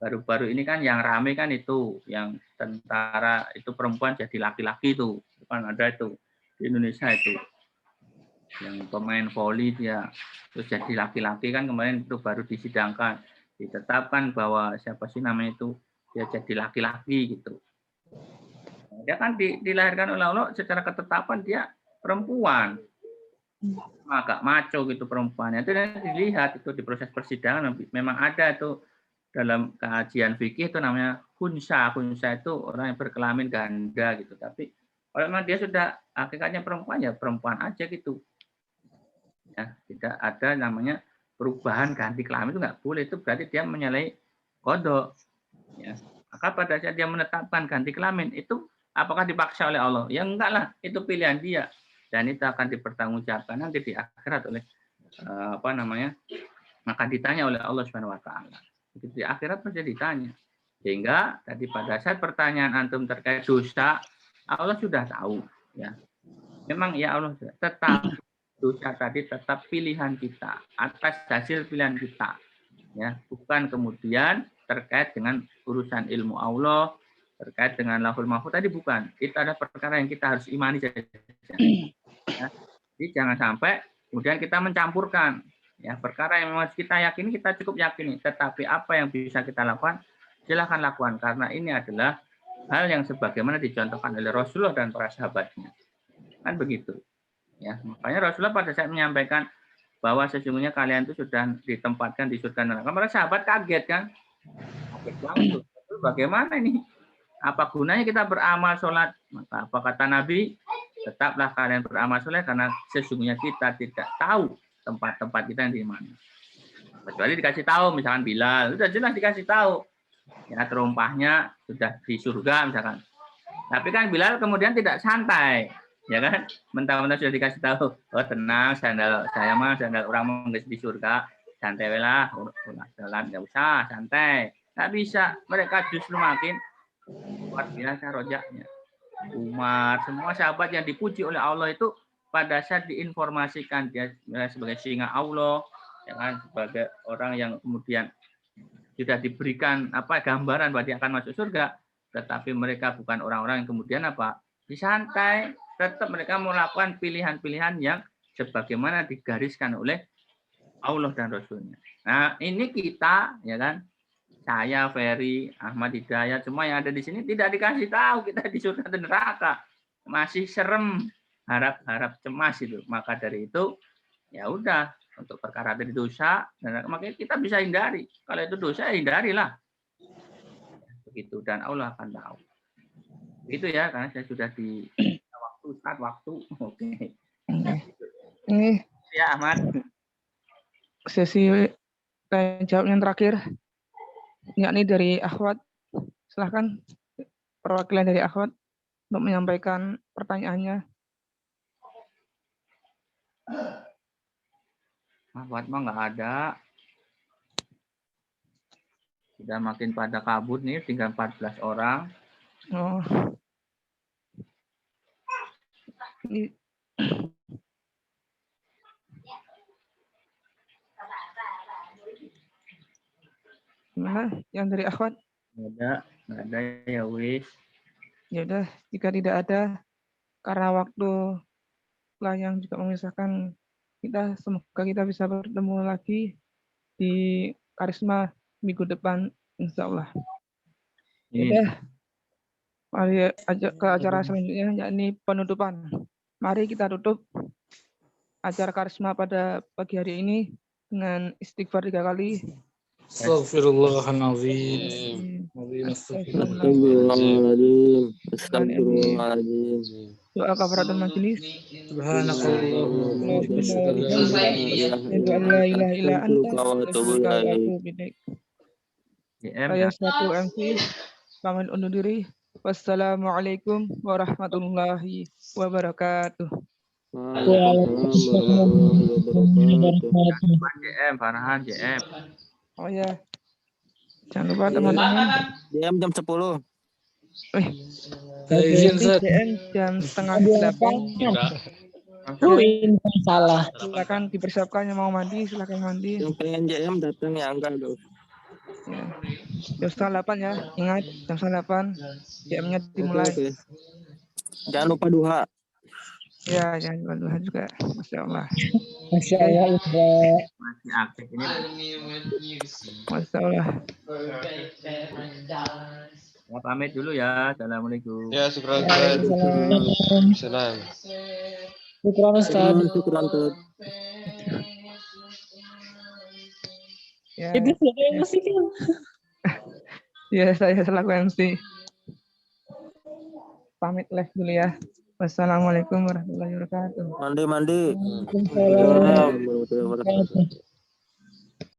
Baru-baru ini kan yang ramai kan itu yang tentara itu perempuan jadi laki-laki itu. Kan ada itu di Indonesia itu. Yang pemain voli dia terus jadi laki-laki kan kemarin itu baru disidangkan. Ditetapkan bahwa siapa sih namanya itu dia jadi laki-laki gitu. Dia kan dilahirkan oleh Allah secara ketetapan dia perempuan. Agak maco gitu perempuannya. Itu nanti dilihat itu di proses persidangan memang ada itu dalam kajian fikih itu namanya khunsa. Khunsa itu orang yang berkelamin ganda gitu. Tapi kalau memang dia sudah hakikatnya perempuan ya perempuan aja gitu. Ya, tidak ada namanya perubahan ganti kelamin itu nggak boleh, itu berarti dia menyalahi qada. Ya. Maka pada saat dia menetapkan ganti kelamin itu apakah dipaksa oleh Allah? Ya enggak lah, itu pilihan dia dan itu akan dipertanggungjawabkan nanti di akhirat oleh akan ditanya oleh Allah Subhanahu wa taala. Di akhirat pasti ditanya. Sehingga tadi pada saat pertanyaan antum terkait dosa, Allah sudah tahu ya. Memang ya Allah tetap dosa tadi tetap pilihan kita atas hasil pilihan kita. Ya, bukan kemudian terkait dengan urusan ilmu Allah, terkait dengan Lauhul Mahfuz tadi bukan. Itu ada perkara yang kita harus imani saja. Ya. Jadi jangan sampai kemudian kita mencampurkan. Ya, perkara yang harus kita yakini kita cukup yakini. Tetapi apa yang bisa kita lakukan, silakan lakukan karena ini adalah hal yang sebagaimana dicontohkan oleh Rasulullah dan para sahabatnya. Kan begitu. Ya, makanya Rasulullah pada saat menyampaikan bahwa sesungguhnya kalian itu sudah ditempatkan di surga neraka. Para sahabat kaget kan? Kaget banget tuh. Bagaimana ini? Apa gunanya kita beramal sholat? Maka apa kata Nabi? Tetaplah kalian beramal sholat karena sesungguhnya kita tidak tahu tempat-tempat kita di mana. Kecuali dikasih tahu, misalkan Bilal, sudah jelas dikasih tahu. Ya, terumpahnya sudah di surga misalkan. Tapi kan Bilal kemudian tidak santai. Ya kan, mentah-mentah sudah dikasih tahu, oh tenang, sandal saya mah sandal orang mau di surga, santai lah, jalan nggak usah, santai, nggak bisa. Mereka justru makin luar biasa rojaknya. Umar, semua sahabat yang dipuji oleh Allah itu pada saat diinformasikan dia sebagai singa Allah, ya kan, sebagai orang yang kemudian sudah diberikan gambaran bahwa dia akan masuk surga, tetapi mereka bukan orang-orang yang kemudian disantai. Tetap mereka melakukan pilihan-pilihan yang sebagaimana digariskan oleh Allah dan Rasulnya. Nah, ini kita, ya kan, saya, Ferry, Ahmad Hidayat, semua yang ada di sini tidak dikasih tahu kita di surga dan neraka. Masih serem, harap-harap cemas itu. Maka dari itu, ya udah, untuk perkara dari dosa, makanya kita bisa hindari. Kalau itu dosa, ya hindarilah. Begitu, dan Allah akan tahu. Begitu ya, karena saya sudah di waktu. Oke. Ini Ya, Ahmad. sesi tanya jawab yang terakhir, yakni dari Akhwat. Silahkan perwakilan dari Akhwat untuk menyampaikan pertanyaannya. Ahmad mah nggak ada. Sudah makin pada kabut nih, tinggal 14 orang. Oh. Ini gimana yang dari Akhwat? Nggak ada ya wis. Ya udah, jika tidak ada, karena waktu lah yang juga memisahkan kita, semoga kita bisa bertemu lagi di Karisma minggu depan, insya Allah. Ya udah, mari ke acara selanjutnya, yakni penutupan. Mari kita tutup acara Karisma pada pagi hari ini dengan istighfar 3 kali. Astaghfirullahaladzim. Astagfirullahaladzim. Doa kafaratul majelis. Subhanakallahumma Saya selaku MC pamit undur diri. Wassalamualaikum warahmatullahi wabarakatuh. JM, Farhan, JM. Oh ya, jangan lupa teman-teman. JM jam 10. JM jam 7:30. Salah. Silakan dipersiapkan yang mau mandi, silakan mandi. Yang pengen JM datang ya angka dong. Ya. Jam 7:30 ya, ingat jam 7:30 JM-nya dimulai. Oke. Jangan lupa duha. Ya, jangan lupa duha juga. Masya Allah. Masya Allah. Masih aktif ini. Masya Allah. Ya, pamit dulu ya. Assalamualaikum. Ya, syukran. Salam. Syukran Ustaz. Syukran Ustaz. Ya. Itu sudah MC kan? Ya, saya selaku MC. Pamit live dulu ya. Wassalamualaikum warahmatullahi wabarakatuh. Mandi. Waalaikumsalam. Waalaikumsalam warahmatullahi wabarakatuh.